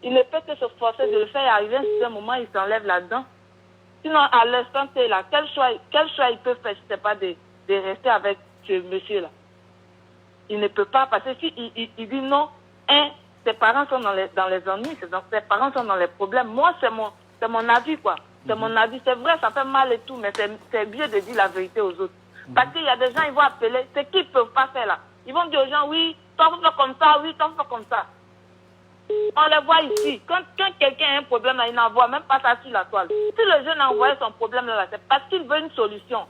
Il ne peut que se forcer de le faire et arriver à un moment, il s'enlève là-dedans. Sinon, à l'instant T, là, quel choix il peut faire si ce n'est pas de rester avec ce monsieur-là? Il ne peut pas, parce que si il dit non, ses parents sont dans les ennuis, ses parents sont dans les problèmes. Moi, c'est mon avis, quoi. C'est mon avis. C'est vrai, ça fait mal et tout, mais c'est mieux de dire la vérité aux autres. Parce qu'il y a des gens, ils vont appeler, c'est qu'ils ne peuvent pas faire là. Ils vont dire aux gens, oui, toi, faut faire comme ça, oui, toi, faut faire comme ça. On les voit ici. Quand quelqu'un a un problème, là, il n'envoie même pas ça sur la toile. Si le jeune a envoyé son problème là, c'est parce qu'il veut une solution.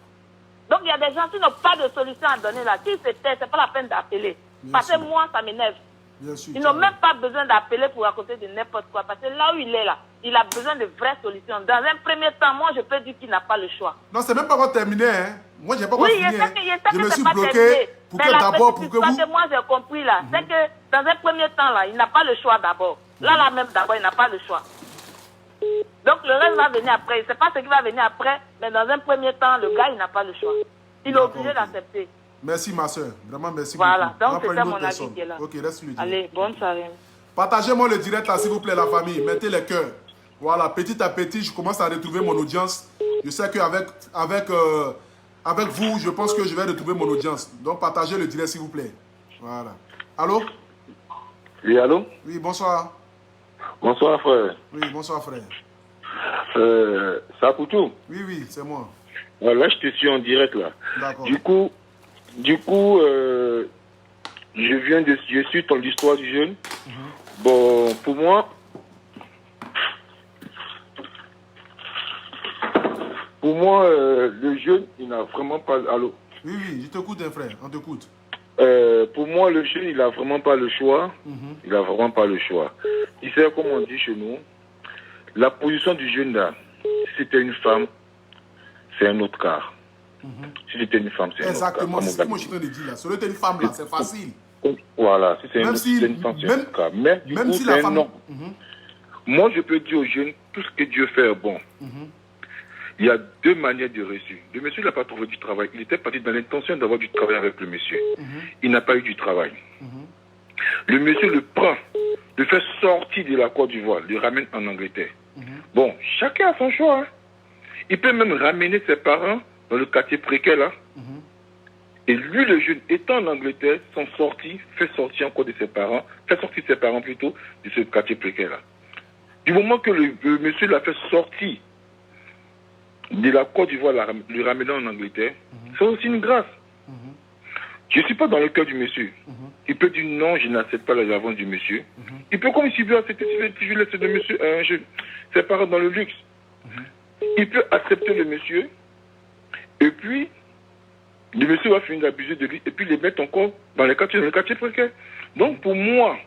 Donc, il y a des gens qui n'ont pas de solution à donner là. S'ils se taisent, ce n'est pas la peine d'appeler. Parce que moi, ça m'énerve. Ils n'ont même pas besoin d'appeler pour raconter de n'importe quoi. Parce que là où il est là, il a besoin de vraies solutions. Dans un premier temps, moi, je peux dire qu'il n'a pas le choix. Non, c'est même pas encore terminé. Hein. Moi, j'ai pas encore fini. Je sais que me suis pas bloqué terminé. pour que d'abord, pour que vous... que moi, j'ai compris là, c'est que dans un premier temps, là, il n'a pas le choix d'abord. Là même d'abord, il n'a pas le choix. Donc le reste va venir après. Il ne sait pas ce qui va venir après, mais dans un premier temps, le gars, il n'a pas le choix. Il est obligé d'accepter. Merci ma soeur, vraiment merci voilà, beaucoup. Donc c'était mon avis qui est là. Ok, laisse le dire. Allez, bonne soirée. Partagez-moi le direct là, s'il vous plaît, la famille. Mettez les cœurs. Voilà, petit à petit, je commence à retrouver mon audience. Je sais qu'avec avec vous, je pense que je vais retrouver mon audience. Donc partagez le direct, s'il vous plaît. Voilà. Allô? Oui, allô? Oui, bonsoir. Bonsoir, frère. Oui, bonsoir, frère. Ça a pour tout? Oui, c'est moi. Là, je te suis en direct, là. D'accord. Du coup, je suis dans l'histoire du jeune. Bon, pour moi, le jeune, il n'a vraiment pas... Allô? Oui, je t'écoute, frère, on t'écoute. Pour moi, le jeune, il n'a vraiment pas le choix. Il n'a vraiment pas le choix. Tu sais, comme on dit chez nous, la position du jeune, là, si c'était une femme, c'est un autre cas. Si c'était une femme, c'est un autre cas. Exactement, c'est ce que moi je suis en train de dire là. Si c'était une femme, là, c'est facile. Voilà, si c'est une femme, c'est un autre cas. Mais du coup, si la femme... Moi, je peux dire aux jeunes, tout ce que Dieu fait est bon. Il y a deux manières de réussir. Le monsieur n'a pas trouvé du travail. Il était parti dans l'intention d'avoir du travail avec le monsieur. Il n'a pas eu du travail. Le monsieur le prend, le fait sortir de la Côte d'Ivoire, le ramène en Angleterre. Bon, chacun a son choix. Hein. Il peut même ramener ses parents dans le quartier précaire là. Et lui, le jeune, étant en Angleterre, s'en sortit, fait sortir encore de ses parents, fait sortir ses parents plutôt de ce quartier précaire là. Du moment que le monsieur l'a fait sortir de la Côte d'Ivoire, le ramenant en Angleterre, c'est aussi une grâce. Je ne suis pas dans le cœur du monsieur. Il peut dire non, je n'accepte pas les avances du monsieur. Il peut, comme s'il veut accepter, si je laisse le monsieur, ses parents dans le luxe. Il peut accepter le monsieur, et puis le monsieur va finir d'abuser de lui, et puis les mettre encore dans le quartier précaire. Donc pour moi,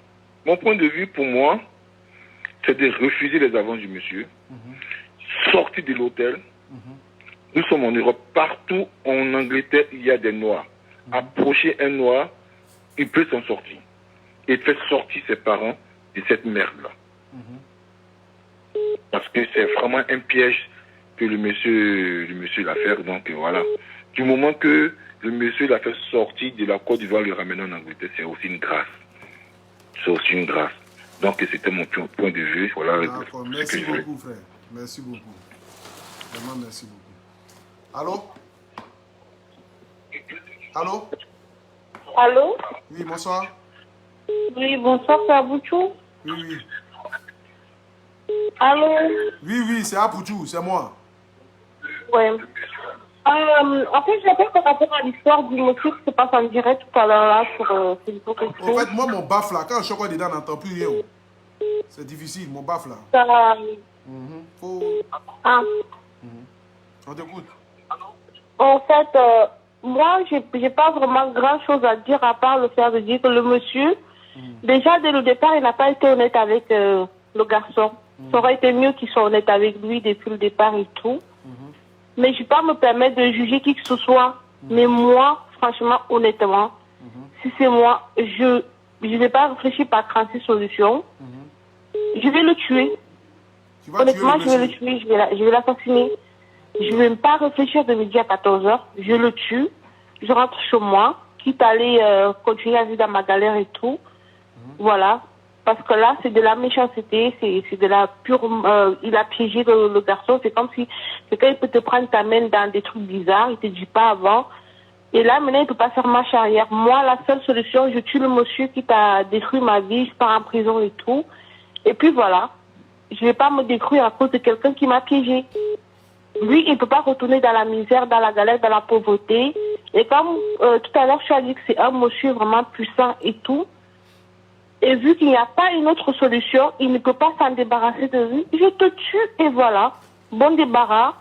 mon point de vue, pour moi, c'est de refuser les avances du monsieur, sortir de l'hôtel. Nous sommes en Europe, partout en Angleterre, il y a des noirs. Approcher un noir, il peut s'en sortir. Et faire sortir ses parents de cette merde-là. Parce que c'est vraiment un piège que le monsieur l'a fait. Donc voilà. Du moment que le monsieur l'a fait sortir de la Côte d'Ivoire, le ramener en Angleterre, c'est aussi une grâce. C'est aussi une grâce. Donc c'était mon point de vue. Voilà. Merci beaucoup, frère. Merci beaucoup. Vraiment, merci beaucoup. Allô? Allô? Allô? Oui, bonsoir. Oui, bonsoir, c'est Abouchou. Oui. Allô? Oui, c'est Abouchou, c'est moi. Ouais. En fait, j'appelle par rapport à l'histoire du monsieur qui se passe en direct tout à l'heure là sur Facebook. En fait, moi, mon baffe là, quand je suis encore dedans, on n'entend plus rien. C'est difficile, mon baffe là. Ça... On t'écoute. En fait, moi, j'ai pas vraiment grand chose à dire à part le fait de dire que le monsieur, déjà dès le départ, il n'a pas été honnête avec le garçon. Ça aurait été mieux qu'il soit honnête avec lui depuis le départ et tout. Mais je ne vais pas me permettre de juger qui que ce soit. Mais moi, franchement, honnêtement, si c'est moi, je ne vais pas réfléchir par 36 solutions. Je vais le tuer. Honnêtement, je vais le tuer, je vais l'assassiner. Je ne vais même pas réfléchir de midi à 14h. Je le tue. Je rentre chez moi, quitte à aller continuer à vivre dans ma galère et tout. Voilà. Parce que là, c'est de la méchanceté, c'est de la pure... il a piégé le garçon. C'est comme si quelqu'un peut te prendre ta main dans des trucs bizarres, il ne te dit pas avant. Et là, maintenant, il ne peut pas faire marche arrière. Moi, la seule solution, je tue le monsieur qui t'a détruit ma vie, je pars en prison et tout. Et puis voilà. Je ne vais pas me détruire à cause de quelqu'un qui m'a piégé. Lui, il ne peut pas retourner dans la misère, dans la galère, dans la pauvreté. Et comme tout à l'heure, je suis dit que c'est un monsieur vraiment puissant et tout. Et vu qu'il n'y a pas une autre solution, il ne peut pas s'en débarrasser de lui. Je te tue et voilà. Bon débarras.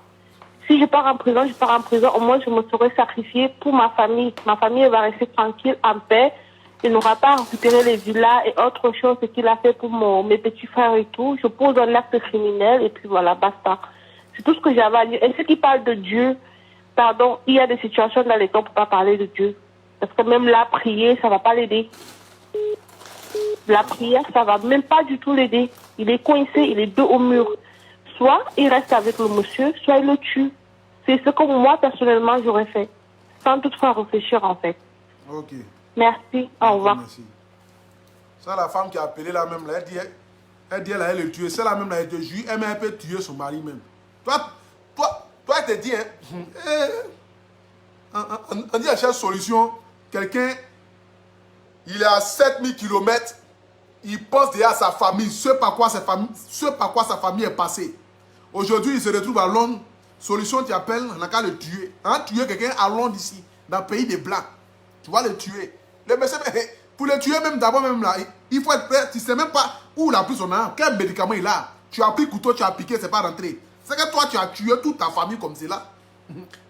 Si je pars en prison, je pars en prison. Au moins, je me serai sacrifiée pour ma famille. Ma famille elle va rester tranquille, en paix. Il n'aura pas à récupérer les villas et autre chose qu'il a fait pour mes petits frères et tout. Je pose un acte criminel et puis voilà, basta. C'est tout ce que j'avais à dire. Et ceux qui parlent de Dieu, pardon, il y a des situations dans lesquelles on ne peut pas parler de Dieu. Parce que même là, prier, ça ne va pas l'aider. la prière, ça va même pas du tout l'aider. Il est coincé, il est dos au mur. Soit il reste avec le monsieur, soit il le tue. C'est ce que moi, personnellement, j'aurais fait. Sans toutefois réfléchir, en fait. Ok. Merci, au revoir. Merci. Ça, la femme qui a appelé là même, là, elle dit elle allait le tuer. C'est la même, là, elle te jure, elle peut tuer son mari même. Toi, elle te dit, on dit à chaque solution, quelqu'un, il est à 7000 km, il pense déjà à sa famille, ce par quoi sa famille est passée. Aujourd'hui, il se retrouve à Londres. Solution, tu appelles, on n'a qu'à le tuer. Hein, tuer quelqu'un à Londres ici, dans le pays des Blancs. Tu vas le tuer. Le monsieur, pour le tuer même d'abord, même là, il faut être prêt. Tu ne sais même pas où il a pris son arme, quel médicament il a. Tu as pris couteau, tu as piqué, c'est pas rentré. C'est que toi, tu as tué toute ta famille comme c'est là.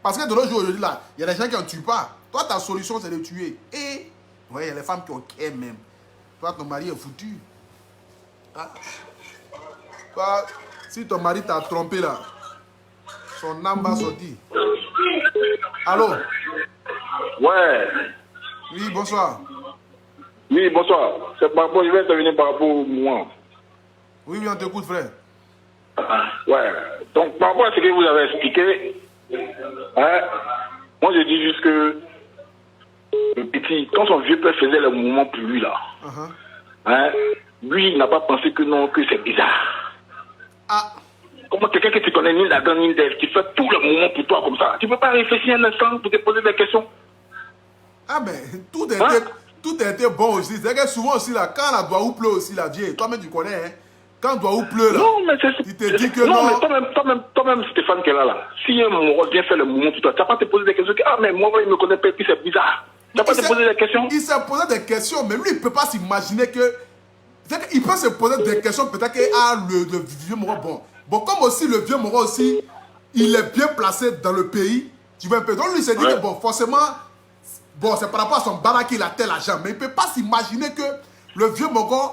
Parce que de nos jours aujourd'hui, là, il y a des gens qui ne tuent pas. Toi, ta solution, c'est de tuer. Et, ouais, il y a les femmes qui ont qu'un même. Toi, ton mari est foutu. Ah. Toi, si ton mari t'a trompé là, son âme va sortir. Allô? Ouais. Oui, bonsoir. Oui, bonsoir. C'est par rapport, je vais intervenir par rapport au moi. Oui, on t'écoute, frère. Ouais. Donc, par rapport à ce que vous avez expliqué, hein, moi je dis juste que le petit, quand son vieux père faisait le mouvement pour lui là, hein, lui il n'a pas pensé que non, que c'est bizarre. Ah. Comment quelqu'un que tu connais ni la donne ni d'elle, qui fait tout le mouvement pour toi comme ça, tu peux pas réfléchir un instant pour te poser des questions? Ah mais tout a été bon aussi. C'est que souvent aussi là, quand la Douaou pleut aussi la vieille, toi-même tu connais, hein, quand Douaou pleut là, non, mais il te dit que non. non. Mais toi-même Stéphane qui est là, si un Moro vient faire le mouvement pour toi, tu n'as pas te poser des questions que, ah mais moi il me connaît pas, puis c'est bizarre. Tu n'as pas te poser des questions? Il s'est posé des questions, mais lui il ne peut pas s'imaginer que. Il peut se poser des questions, peut-être que le vieux Moro, bon, comme aussi le vieux Moro aussi, il est bien placé dans le pays, tu vois un peu. Donc lui il s'est dit que bon, forcément. Bon, c'est par rapport à son barak qu'il a tel argent. Mais il ne peut pas s'imaginer que le vieux Mogon,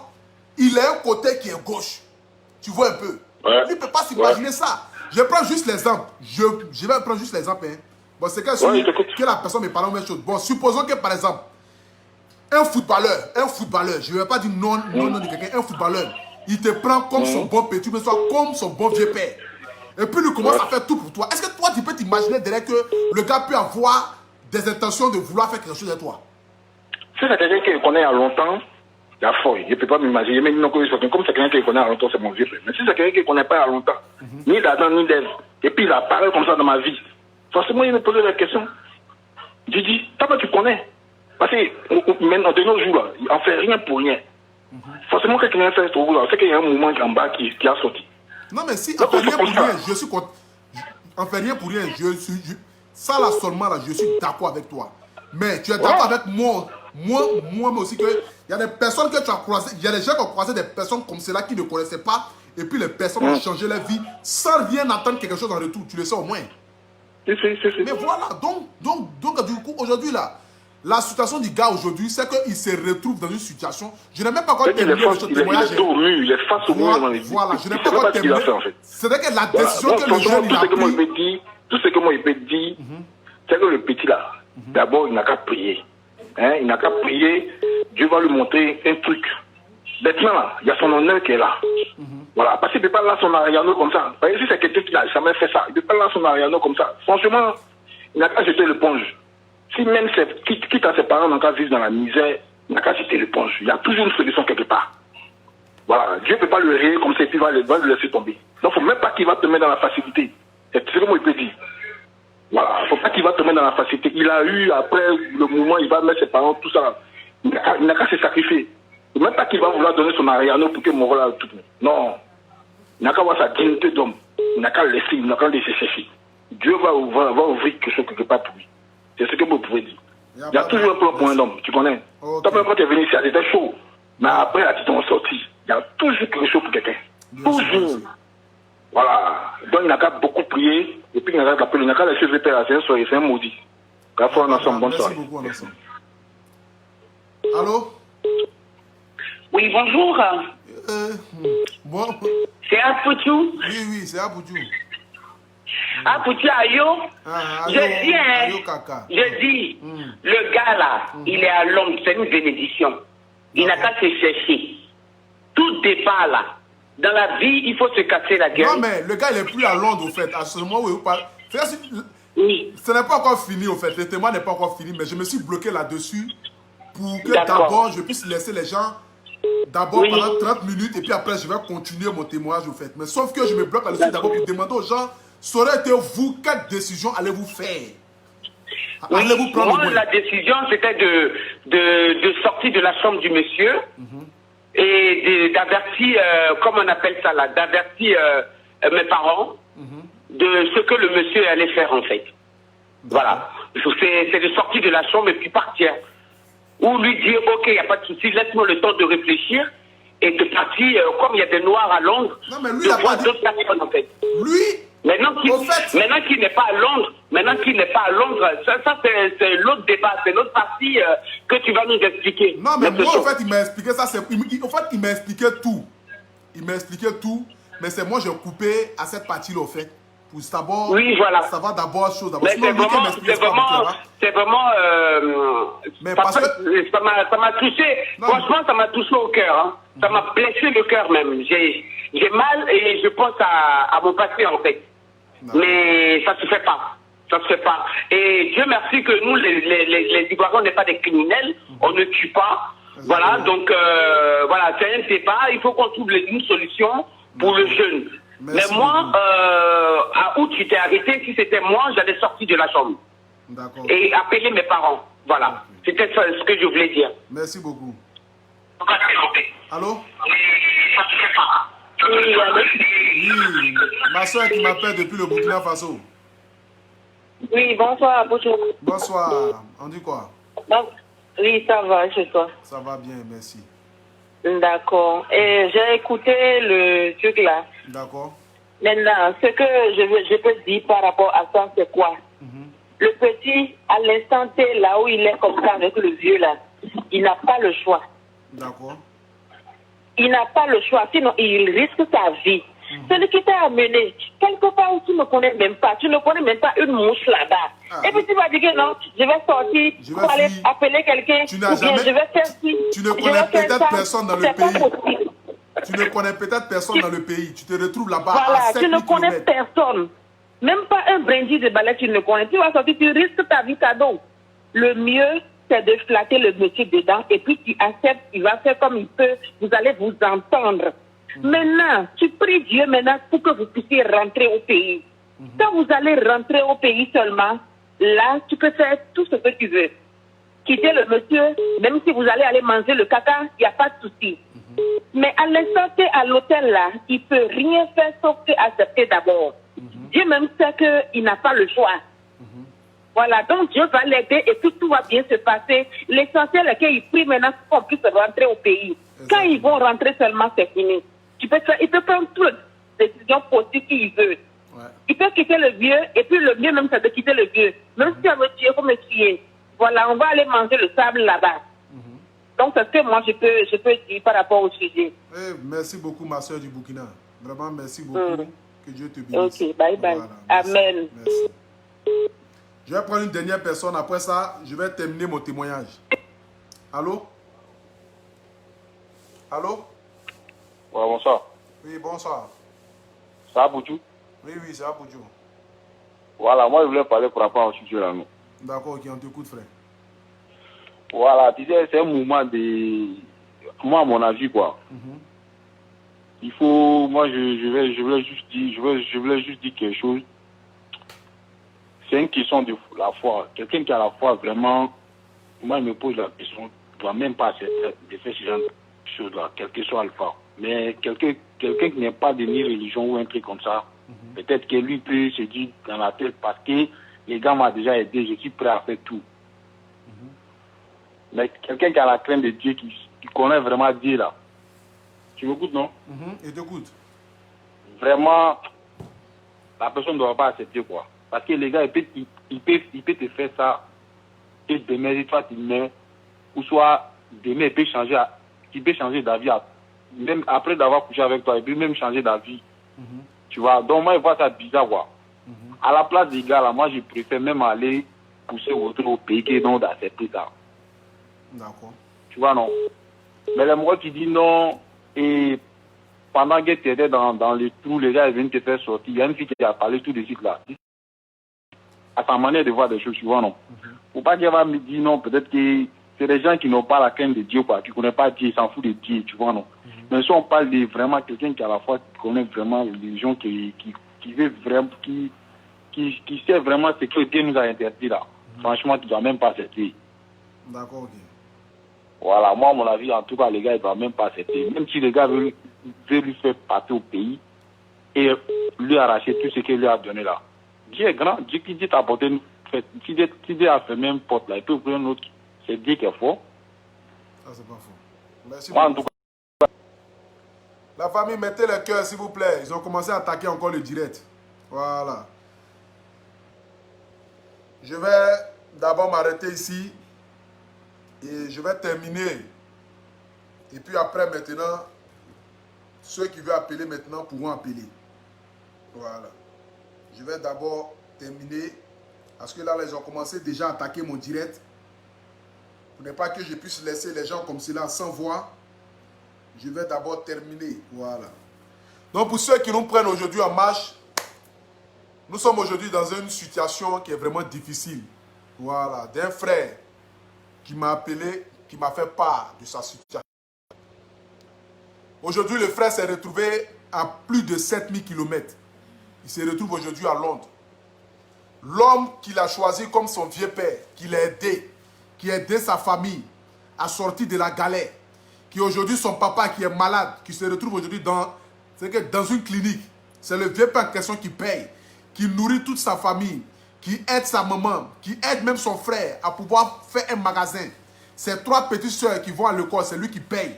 il a un côté qui est gauche. Tu vois un peu. Il ne peut pas s'imaginer ça. Je prends juste l'exemple. Je vais prendre juste l'exemple. Hein. Bon, c'est que la personne me parle de même chose. Bon, supposons que par exemple, un footballeur, je ne vais pas dire non de quelqu'un, un footballeur, il te prend comme son bon petit, mais soit comme son bon vieux père. Et puis il commence à faire tout pour toi. Est-ce que toi, tu peux t'imaginer derrière que le gars peut avoir des intentions de vouloir faire quelque chose de toi? Si c'est quelqu'un qui connaît à longtemps, il y a fort. Je ne peux pas m'imaginer. Mais non, comme c'est quelqu'un qui connaît à longtemps, c'est mon vieux frère. Mais si c'est quelqu'un qui ne connaît pas à longtemps, ni d'Adam, ni d'Ève, et puis il apparaît comme ça dans ma vie, forcément, il me pose la question. Je dis, toi, tu connais. Parce que maintenant, de nos jours, là, il n'en fait rien pour rien. Forcément, quand quelqu'un fait ce là, c'est qu'il y a un mouvement en bas qui a sorti. Non, mais si, en fait rien pour rien, je suis contre. En fait rien pour rien, ça là seulement, là, je suis d'accord avec toi. Mais tu es d'accord avec moi aussi que il y a des personnes que tu as croisées, il y a des gens qui ont croisé des personnes comme cela qui ne connaissaient pas, et puis les personnes ont changé leur vie sans rien attendre quelque chose en retour. Tu le sais au moins. Mais voilà, donc du coup, aujourd'hui là, la situation du gars aujourd'hui, c'est qu'il se retrouve dans une situation. Je n'ai même pas encore terminé ce témoignage. Il est face au mur. Voilà, je n'ai pas encore terminé. C'est-à-dire que la décision que le jeune il a pris. Tout ce que moi il peut dire, c'est que le petit là, d'abord il n'a qu'à prier. Hein, il n'a qu'à prier, Dieu va lui montrer un truc. Maintenant là, il y a son honneur qui est là. Voilà, parce qu'il ne peut pas là son Ariano comme ça. Parce que si c'est quelqu'un qui n'a jamais fait ça, il ne peut pas là son Ariano comme ça. Franchement, il n'a qu'à jeter l'éponge. Si même quitte à ses parents n'ont qu'à vivre dans la misère, il n'a qu'à jeter l'éponge. Il y a toujours une solution quelque part. Voilà, Dieu ne peut pas le rayer comme ça et puis va le laisser tomber. Donc il ne faut même pas qu'il va te mettre dans la facilité. C'est ce que moi il peut dire. Voilà, il ne faut pas qu'il va te mettre dans la facilité. Il a eu, après le mouvement, il va mettre ses parents, tout ça. Il n'a qu'à se sacrifier. Il ne faut même pas qu'il va vouloir donner son Ariano pour que mon rôle tout. Non. Il n'a qu'à avoir sa dignité d'homme. Il n'a qu'à laisser, il n'a qu'à laisser chercher. Dieu va ouvrir quelque chose quelque part pour lui. C'est ce que vous pouvez dire. Il y a toujours un plan pour un homme, tu connais. Toi, quand tu es venu ici, c'était chaud. Mais après, là, tu t'en sorti. Il y a toujours quelque chose pour quelqu'un. Toujours. Voilà. Donc, il n'a qu'à beaucoup prier. Et puis, il n'a qu'à laisser le père à c'est un maudit. Parfois, on ensemble. Bonne soirée. Merci beaucoup, ensemble. Allô? Oui, bonjour. Bon. C'est Apoutou? Oui, c'est Apoutou. Apoutou Ayo? Je dis, le gars là, il est à Londres, c'est une bénédiction. Il n'a qu'à se chercher. débat là. Dans la vie, il faut se casser la gueule. Non, mais le gars, il est plus à Londres, au fait. À ce moment où il parle. Oui. Ce n'est pas encore fini, au fait. Le témoin n'est pas encore fini, mais je me suis bloqué là-dessus pour que D'accord. d'abord, je puisse laisser les gens d'abord Oui. pendant 30 minutes et puis après, je vais continuer mon témoignage, au fait. Mais sauf que je me bloque là-dessus d'abord pour demander aux gens, ça aurait été vous, quelle décision allez-vous faire? Oui, Allez-vous prendre moi, la décision, c'était de sortir de la chambre du monsieur et d'avertir, comment on appelle ça là, d'avertir mes parents de ce que le monsieur allait faire en fait. Voilà. C'est de sortir de la chambre et puis partir. Ou lui dire, ok, il n'y a pas de souci, laisse-moi le temps de réfléchir et de partir, comme il y a des noirs à Londres, Non, mais lui, de il a voir pas dit- d'autres personnes en fait. Lui, Maintenant qu'il Au fait- n'est pas à Londres, ça c'est l'autre débat, c'est l'autre partie que tu vas nous expliquer. non, mais Notre moi, en chose. fait, il m'a expliqué ça. En fait, il m'a expliqué tout. Il m'a expliqué tout. Mais c'est moi, j'ai coupé à cette partie-là, au fait. Pour savoir, Oui, voilà. savoir d'abord chose d'abord. Mais Sinon, c'est lui qui vraiment, m'explique, pas clair, hein. Mais parce que- ça m'a touché. Non, Franchement, ça m'a touché au cœur. Hein. Ça m'a blessé le cœur même. J'ai mal et je pense à mon passé en fait. Non. Mais ça se fait pas. Ça se fait pas. Et Dieu merci que nous, les Ivoiriens, on n'est pas des criminels. On ne tue pas. Voilà, donc voilà, c'est un débat. Il faut qu'on trouve une solution pour le jeune. Merci Mais moi, beaucoup. à août, j'étais arrêté. Si c'était moi, j'allais sortir de la chambre D'accord. et appeler mes parents. Voilà, c'était ça, ce que je voulais dire. Merci beaucoup. Allô? Oui, allô? Oui, ma soeur qui m'appelle depuis le Burkina Faso. Oui, bonsoir, bonjour. Bonsoir. On dit quoi? Oui, ça va, chez toi. Ça va bien, merci. D'accord. Et j'ai écouté le truc là. D'accord. Maintenant, ce que je peux dire par rapport à ça, c'est quoi? Le petit, à l'instant T, là où il est comme ça avec le vieux là, il n'a pas le choix. D'accord. Il n'a pas le choix, sinon il risque sa vie. Celui qui t'a amené, quelque part où tu ne connais même pas, tu ne connais même pas une mouche là-bas. Et puis tu vas dire que non, je vais sortir Je vais pour aller fuir. appeler quelqu'un, Tu n'as ou bien jamais- je vais faire ci, Tu ne je connais vais faire peut-être ça. personne dans le C'est pas pays. possible. Tu ne connais peut-être personne dans le pays. Tu te retrouves là-bas Voilà, à tu 7 ne 000 connais km. personne. Même pas un brindis de balai, tu ne connais. Tu vas sortir, tu risques ta vie cadeau. Le mieux, c'est de flatter le monsieur dedans et puis tu acceptes, il va faire comme il peut, vous allez vous entendre. Maintenant, tu pries Dieu maintenant pour que vous puissiez rentrer au pays. Quand vous allez rentrer au pays seulement, là, tu peux faire tout ce que tu veux. Quitter le monsieur, même si vous allez aller manger le caca, il n'y a pas de souci. Mais à l'instant T, à l'hôtel là, il ne peut rien faire sauf accepter d'abord. Dieu même sait qu'il n'a pas le choix. Voilà, donc Dieu va l'aider et puis tout va bien se passer. L'essentiel est qu'il prie maintenant pour qu'on puisse rentrer au pays. Quand ils vont rentrer seulement, c'est fini. Il peut prendre toutes les décisions possibles qu'il veut. Ouais. Il peut quitter le vieux et puis le mieux même c'est de quitter le vieux. Même si on veut tuer, il faut me tuer. Voilà, on va aller manger le sable là-bas. Donc c'est ce que moi je peux dire par rapport au sujet. Eh, merci beaucoup, ma soeur du Burkina. Vraiment, merci beaucoup. Que Dieu te bénisse. Ok, bye bye. Voilà, merci. Amen. Merci. Je vais prendre une dernière personne. Après ça, je vais terminer mon témoignage. Allô? Allô? Ouais, bonsoir. Oui, bonsoir. Ça va, Boutou? Oui, c'est Apoudjo. Voilà, moi je voulais parler par rapport au sujet là. D'accord, ok, on t'écoute, frère. Voilà, tu sais, c'est un mouvement de. Moi, à mon avis, quoi. Il faut. Moi, je voulais juste dire quelque chose. C'est une question de la foi. Quelqu'un qui a la foi, vraiment. Moi, il me pose la question. Il ne doit même pas accepter de faire ce genre de choses-là, quel que soit le foi. Mais quelqu'un qui n'est pas de ni religion ou un truc comme ça, peut-être que lui peut se dire dans la tête parce que les gars m'ont déjà aidé, je suis prêt à faire tout. Mais quelqu'un qui a la crainte de Dieu, qui connaît vraiment Dieu là. Tu m'écoutes, non? Et t'écoute. Vraiment, la personne ne doit pas accepter quoi. Parce que les gars, il peut te faire ça, et demain, toi tu mets, ou soit demain, il peut changer d'avis, même après d'avoir couché avec toi, il peut même changer d'avis. Tu vois, donc moi, je vois ça bizarre quoi. À la place des gars là, moi, je préfère même aller pousser au pays qui est donc d'accepter ça. D'accord. Tu vois, non. Mais les moi qui dit non, et pendant que tu étais dans le trou, les gars ils viennent te faire sortir. Il y a une fille qui a parlé tout de suite là. À sa manière de voir des choses, tu vois, non? Faut pas qu'elle va me dire non, peut-être que c'est des gens qui n'ont pas la crainte de Dieu, quoi. Qui ne connaissent pas Dieu, ils s'en foutent de Dieu, tu vois, non? Mais si on parle de vraiment quelqu'un qui à la fois connaît vraiment les gens qui veut vraiment, qui sait vraiment ce que Dieu nous a interdit là. Franchement, tu ne dois même pas accepter. D'accord, ok. Voilà, moi, à mon avis, en tout cas, les gars, ils ne doivent même pas accepter. Même si les gars veulent lui faire partir au pays et lui arracher tout ce qu'il lui a donné là. Dieu est grand. Dieu qui dit t'apporter une fête. Si Dieu a fermé une porte là, il peut ouvrir une autre. C'est Dieu qui est fort. Ça, c'est pas faux. Merci Moi, en beaucoup. tout cas, La famille, mettez le cœur, s'il vous plaît. Ils ont commencé à attaquer encore le direct. Voilà. Je vais d'abord m'arrêter ici. Et je vais terminer. Et puis après, maintenant, ceux qui veulent appeler maintenant pourront appeler. Voilà. Je vais d'abord terminer. Parce que là, ils ont commencé déjà à attaquer mon direct. Pour ne pas que je puisse laisser les gens comme cela sans voix. Je vais d'abord terminer. Voilà. Donc pour ceux qui nous prennent aujourd'hui en marche, nous sommes aujourd'hui dans une situation qui est vraiment difficile. Voilà. D'un frère qui m'a appelé, qui m'a fait part de sa situation. Aujourd'hui, le frère s'est retrouvé à plus de 7000 km. Il se retrouve aujourd'hui à Londres. L'homme qu'il a choisi comme son vieux père, qui l'a aidé, qui a aidé sa famille à sortir de la galère, qui aujourd'hui son papa qui est malade, qui se retrouve aujourd'hui dans une clinique. C'est le vieux père en question qui paye, qui nourrit toute sa famille, qui aide sa maman, qui aide même son frère à pouvoir faire un magasin. Ses 3 petites soeurs qui vont à l'école, c'est lui qui paye.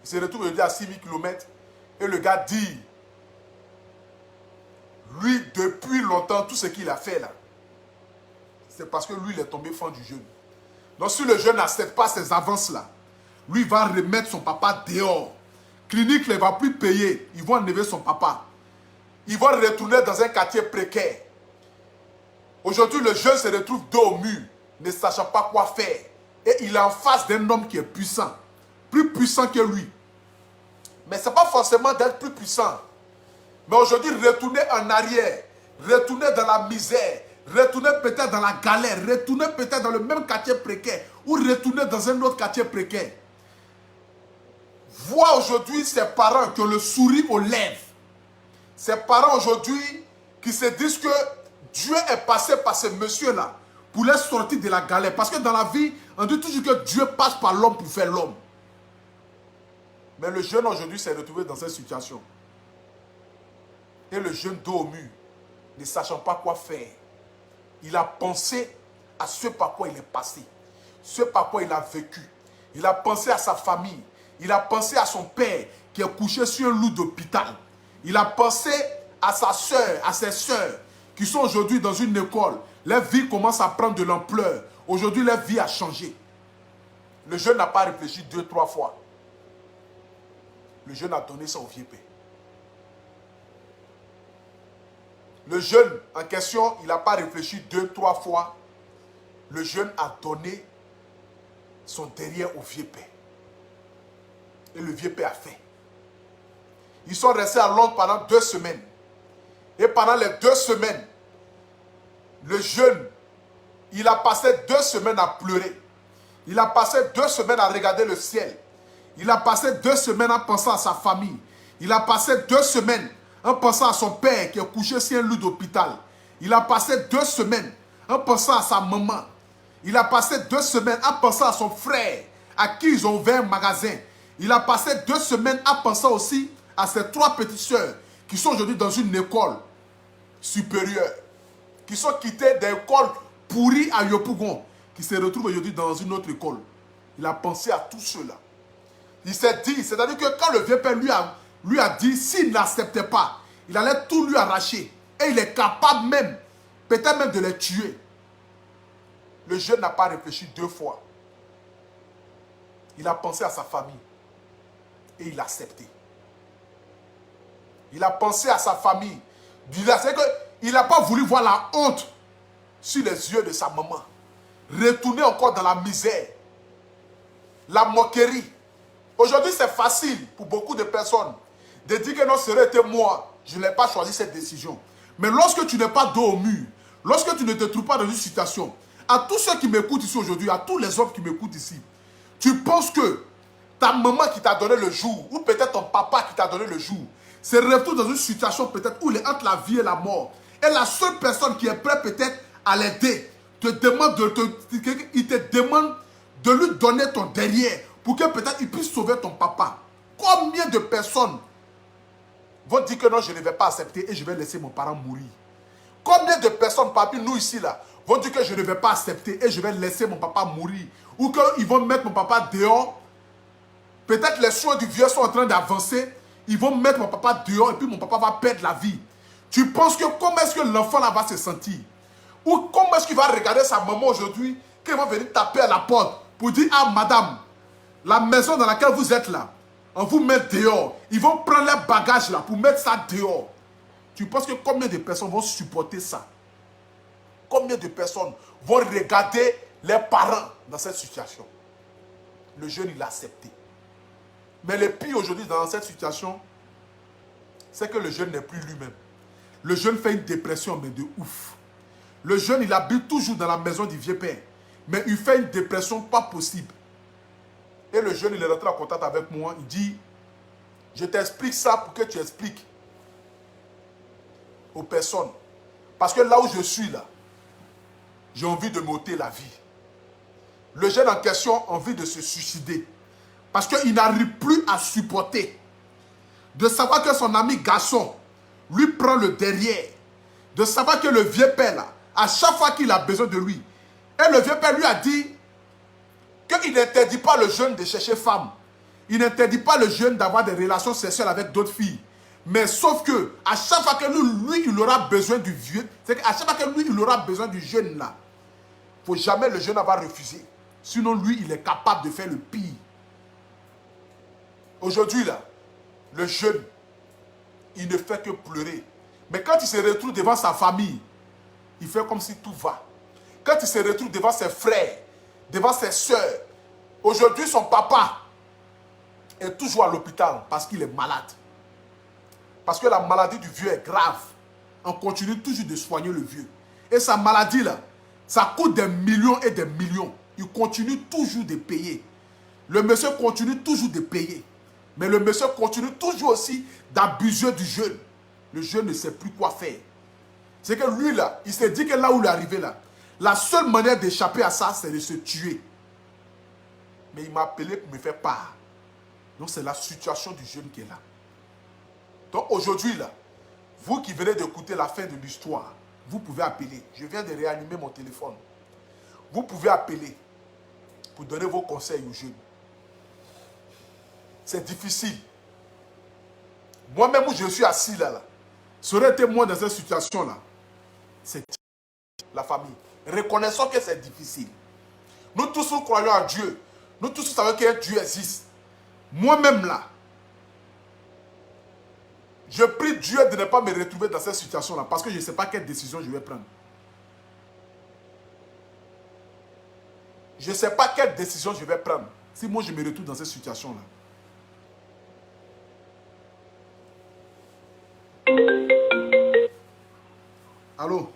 Il se retrouve aujourd'hui à 6000 km et le gars dit, lui, depuis longtemps, tout ce qu'il a fait là, c'est parce que lui, il est tombé fan du jeune. Donc si le jeune n'accepte pas ces avances-là, lui va remettre son papa dehors. Clinique ne va plus payer. Ils vont enlever son papa. Ils vont retourner dans un quartier précaire. Aujourd'hui, le jeune se retrouve dos au mur, ne sachant pas quoi faire. Et il est en face d'un homme qui est puissant. Plus puissant que lui. Mais ce n'est pas forcément d'être plus puissant. Mais aujourd'hui, retourner en arrière, retourner dans la misère, retourner peut-être dans la galère, retourner peut-être dans le même quartier précaire ou retourner dans un autre quartier précaire. Voir aujourd'hui ses parents qui ont le sourire aux lèvres. Ces parents aujourd'hui qui se disent que Dieu est passé par ce monsieur-là pour les sortir de la galère. Parce que dans la vie, on dit toujours que Dieu passe par l'homme pour faire l'homme. Mais le jeune aujourd'hui s'est retrouvé dans cette situation. Et le jeune dos au mur, ne sachant pas quoi faire, il a pensé à ce par quoi il est passé, ce par quoi il a vécu. Il a pensé à sa famille. Il a pensé à son père qui est couché sur un lit d'hôpital. Il a pensé à sa soeur, à ses soeurs qui sont aujourd'hui dans une école. Leur vie commence à prendre de l'ampleur. Aujourd'hui, leur vie a changé. Le jeune n'a pas réfléchi 2-3 fois. Le jeune a donné ça au vieux père. Le jeune en question, il n'a pas réfléchi 2-3 fois. Le jeune a donné son derrière au vieux père. Et le vieux père a fait. Ils sont restés à Londres pendant 2 semaines. Et pendant les 2 semaines, le jeune, il a passé 2 semaines à pleurer. Il a passé 2 semaines à regarder le ciel. Il a passé 2 semaines en pensant à sa famille. Il a passé 2 semaines en pensant à son père qui est couché sur un lit d'hôpital. Il a passé 2 semaines en pensant à sa maman. Il a passé 2 semaines en pensant à son frère à qui ils ont ouvert un magasin. Il a passé 2 semaines en pensant aussi à ses 3 petites sœurs qui sont aujourd'hui dans une école supérieure, qui sont quittées des écoles pourries à Yopougon, qui se retrouvent aujourd'hui dans une autre école. Il a pensé à tout cela. Il s'est dit, c'est-à-dire que quand le vieux père lui a dit, s'il n'acceptait pas, il allait tout lui arracher. Et il est capable même, peut-être même de les tuer. Le jeune n'a pas réfléchi 2 fois. Il a pensé à sa famille. Et il a accepté. Il a pensé à sa famille. C'est qu'il n'a pas voulu voir la honte sur les yeux de sa maman. Retourner encore dans la misère. La moquerie. Aujourd'hui, c'est facile pour beaucoup de personnes de dire que non, ça aurait été moi, je n'ai pas choisi cette décision. Mais lorsque tu n'es pas dos au mur, lorsque tu ne te trouves pas dans une situation, à tous ceux qui m'écoutent ici aujourd'hui, à tous les hommes qui m'écoutent ici, tu penses que ta maman qui t'a donné le jour, ou peut-être ton papa qui t'a donné le jour, se retrouve dans une situation peut-être où il est entre la vie et la mort. Et la seule personne qui est prête peut-être à l'aider, il te demande de lui donner ton derrière pour que peut-être il puisse sauver ton papa. Combien de personnes vont dire que non, je ne vais pas accepter et je vais laisser mon parent mourir? Combien de personnes parmi nous ici là vont dire que je ne vais pas accepter et je vais laisser mon papa mourir? Ou qu'ils vont mettre mon papa dehors? Peut-être les soins du vieux sont en train d'avancer. Ils vont mettre mon papa dehors et puis mon papa va perdre la vie. Tu penses que comment est-ce que l'enfant là va se sentir? Ou comment est-ce qu'il va regarder sa maman aujourd'hui qu'elle va venir taper à la porte pour dire: ah madame, la maison dans laquelle vous êtes là, on vous met dehors. Ils vont prendre les bagages là pour mettre ça dehors. Tu penses que combien de personnes vont supporter ça? Combien de personnes vont regarder les parents dans cette situation? Le jeune, il a accepté. Mais le pire aujourd'hui dans cette situation, c'est que le jeune n'est plus lui-même. Le jeune fait une dépression, mais de ouf. Le jeune, il habite toujours dans la maison du vieux père. Mais il fait une dépression pas possible. Et le jeune, il est rentré en contact avec moi. Il dit: je t'explique ça pour que tu expliques aux personnes. Parce que là où je suis là, j'ai envie de m'ôter la vie. Le jeune en question a envie de se suicider. Parce qu'il n'arrive plus à supporter de savoir que son ami garçon lui prend le derrière. De savoir que le vieux père là, à chaque fois qu'il a besoin de lui, et le vieux père lui a dit qu'il n'interdit pas le jeune de chercher femme. Il n'interdit pas le jeune d'avoir des relations sexuelles avec d'autres filles. Mais sauf que, à chaque fois que lui, il aura besoin du vieux, c'est qu'à chaque fois que lui, il aura besoin du jeune là, il ne faut jamais le jeune avoir refusé. Sinon, lui, il est capable de faire le pire. Aujourd'hui là, le jeune, il ne fait que pleurer. Mais quand il se retrouve devant sa famille, il fait comme si tout va. Quand il se retrouve devant ses frères, devant ses soeurs, aujourd'hui son papa est toujours à l'hôpital parce qu'il est malade. Parce que la maladie du vieux est grave. On continue toujours de soigner le vieux. Et sa maladie là, ça coûte des millions et des millions. Il continue toujours de payer. Le monsieur continue toujours de payer. Mais le monsieur continue toujours aussi d'abuser du jeune. Le jeune ne sait plus quoi faire. C'est que lui là, il s'est dit que là où il est arrivé là, la seule manière d'échapper à ça, c'est de se tuer. Mais il m'a appelé pour me faire part. Donc c'est la situation du jeune qui est là. Donc aujourd'hui là, vous qui venez d'écouter la fin de l'histoire, vous pouvez appeler. Je viens de réanimer mon téléphone. Vous pouvez appeler pour donner vos conseils aux jeunes. C'est difficile. Moi-même où je suis assis là, ça aurait été moi dans cette situation-là. C'est la famille. Reconnaissons que c'est difficile. Nous tous nous croyons à Dieu. Nous tous savons que Dieu existe. Moi-même là, je prie Dieu de ne pas me retrouver dans cette situation-là parce que je ne sais pas quelle décision je vais prendre. Je ne sais pas quelle décision je vais prendre si moi je me retrouve dans cette situation-là. Allô?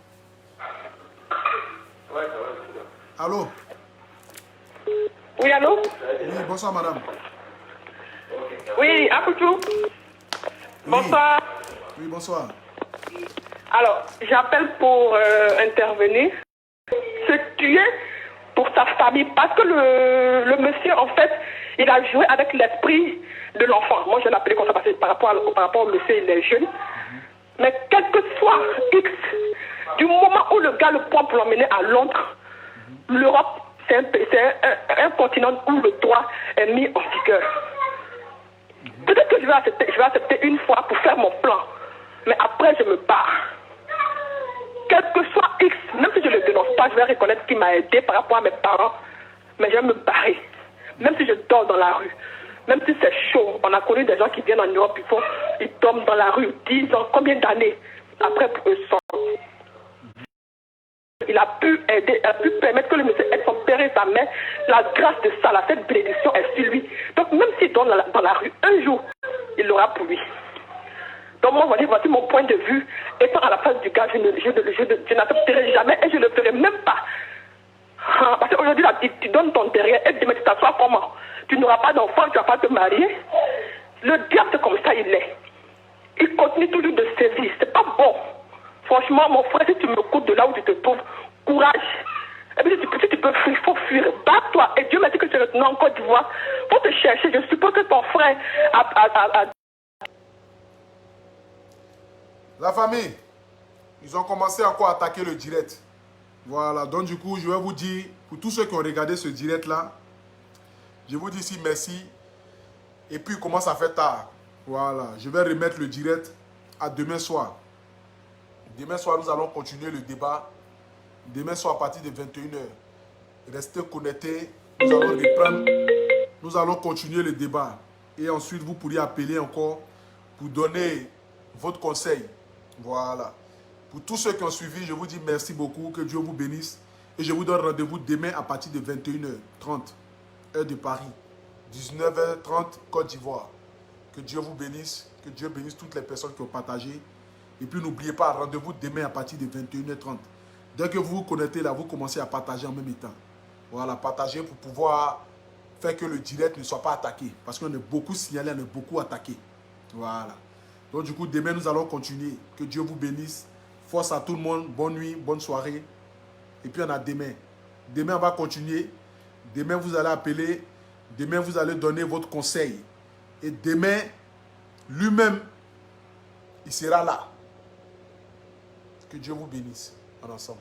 Allô? Oui, allô? Oui, bonsoir madame. Oui, Akoutou. Bonsoir. Oui, bonsoir. Alors, j'appelle pour intervenir. Se tuer pour sa famille. Parce que le monsieur, en fait, il a joué avec l'esprit de l'enfant. Moi, je l'appelais comme ça parce que par rapport au monsieur, il est jeune. Mais quel que soit X, du moment où le gars le prend pour l'emmener à Londres, l'Europe, c'est un continent où le droit est mis en vigueur. Peut-être que je vais accepter une fois pour faire mon plan. Mais après, je me barre. Quel que soit X, même si je ne le dénonce pas, je vais reconnaître qu'il m'a aidé par rapport à mes parents. Mais je vais me barrer. Même si je dors dans la rue. Même si c'est chaud. On a connu des gens qui viennent en Europe, ils dorment dans la rue 10 ans, combien d'années après pour eux sortent. Il a pu aider, il a pu permettre que le monsieur aide son père et sa mère. La grâce de ça, cette bénédiction est sur lui. Donc même s'il dort dans la rue, un jour, il l'aura pour lui. Donc moi, voici mon point de vue. Étant à la place du gars, je n'accepterai jamais et je ne le ferai même pas. Parce qu'aujourd'hui, tu donnes ton derrière et demain, tu t'assois comment? Tu n'auras pas d'enfant, tu ne vas pas te marier. Le diable, c'est comme ça, il est. Il continue toujours de sévir. C'est pas bon. Franchement, mon frère, si tu me coûtes de là où tu te trouves, courage. Et puis si tu peux fuir, il faut fuir. Bats-toi. Et Dieu m'a dit que tu es retourné en Côte d'Ivoire pour te chercher. Je suppose que ton frère a... La famille, ils ont commencé encore à attaquer le direct. Voilà, donc du coup, je vais vous dire, pour tous ceux qui ont regardé ce direct-là, je vous dis ici merci. Et puis, il commence à faire tard. Voilà, je vais remettre le direct à demain soir. Demain soir, nous allons continuer le débat. Demain soir, à partir de 21h. Restez connectés. Nous allons reprendre. Nous allons continuer le débat. Et ensuite, vous pourriez appeler encore pour donner votre conseil. Voilà. Pour tous ceux qui ont suivi, je vous dis merci beaucoup. Que Dieu vous bénisse. Et je vous donne rendez-vous demain à partir de 21h30. Heure de Paris. 19h30, Côte d'Ivoire. Que Dieu vous bénisse. Que Dieu bénisse toutes les personnes qui ont partagé. Et puis n'oubliez pas, rendez-vous demain à partir de 21h30. Dès que vous vous connectez là, vous commencez à partager en même temps. Voilà, partager pour pouvoir faire que le direct ne soit pas attaqué. Parce qu'on est beaucoup signalé, on est beaucoup attaqué. Voilà. Donc du coup, demain, nous allons continuer. Que Dieu vous bénisse. Force à tout le monde. Bonne nuit, bonne soirée. Et puis on a demain. Demain, on va continuer. Demain, vous allez appeler. Demain, vous allez donner votre conseil. Et demain, lui-même, il sera là. Que Dieu vous bénisse en ensemble.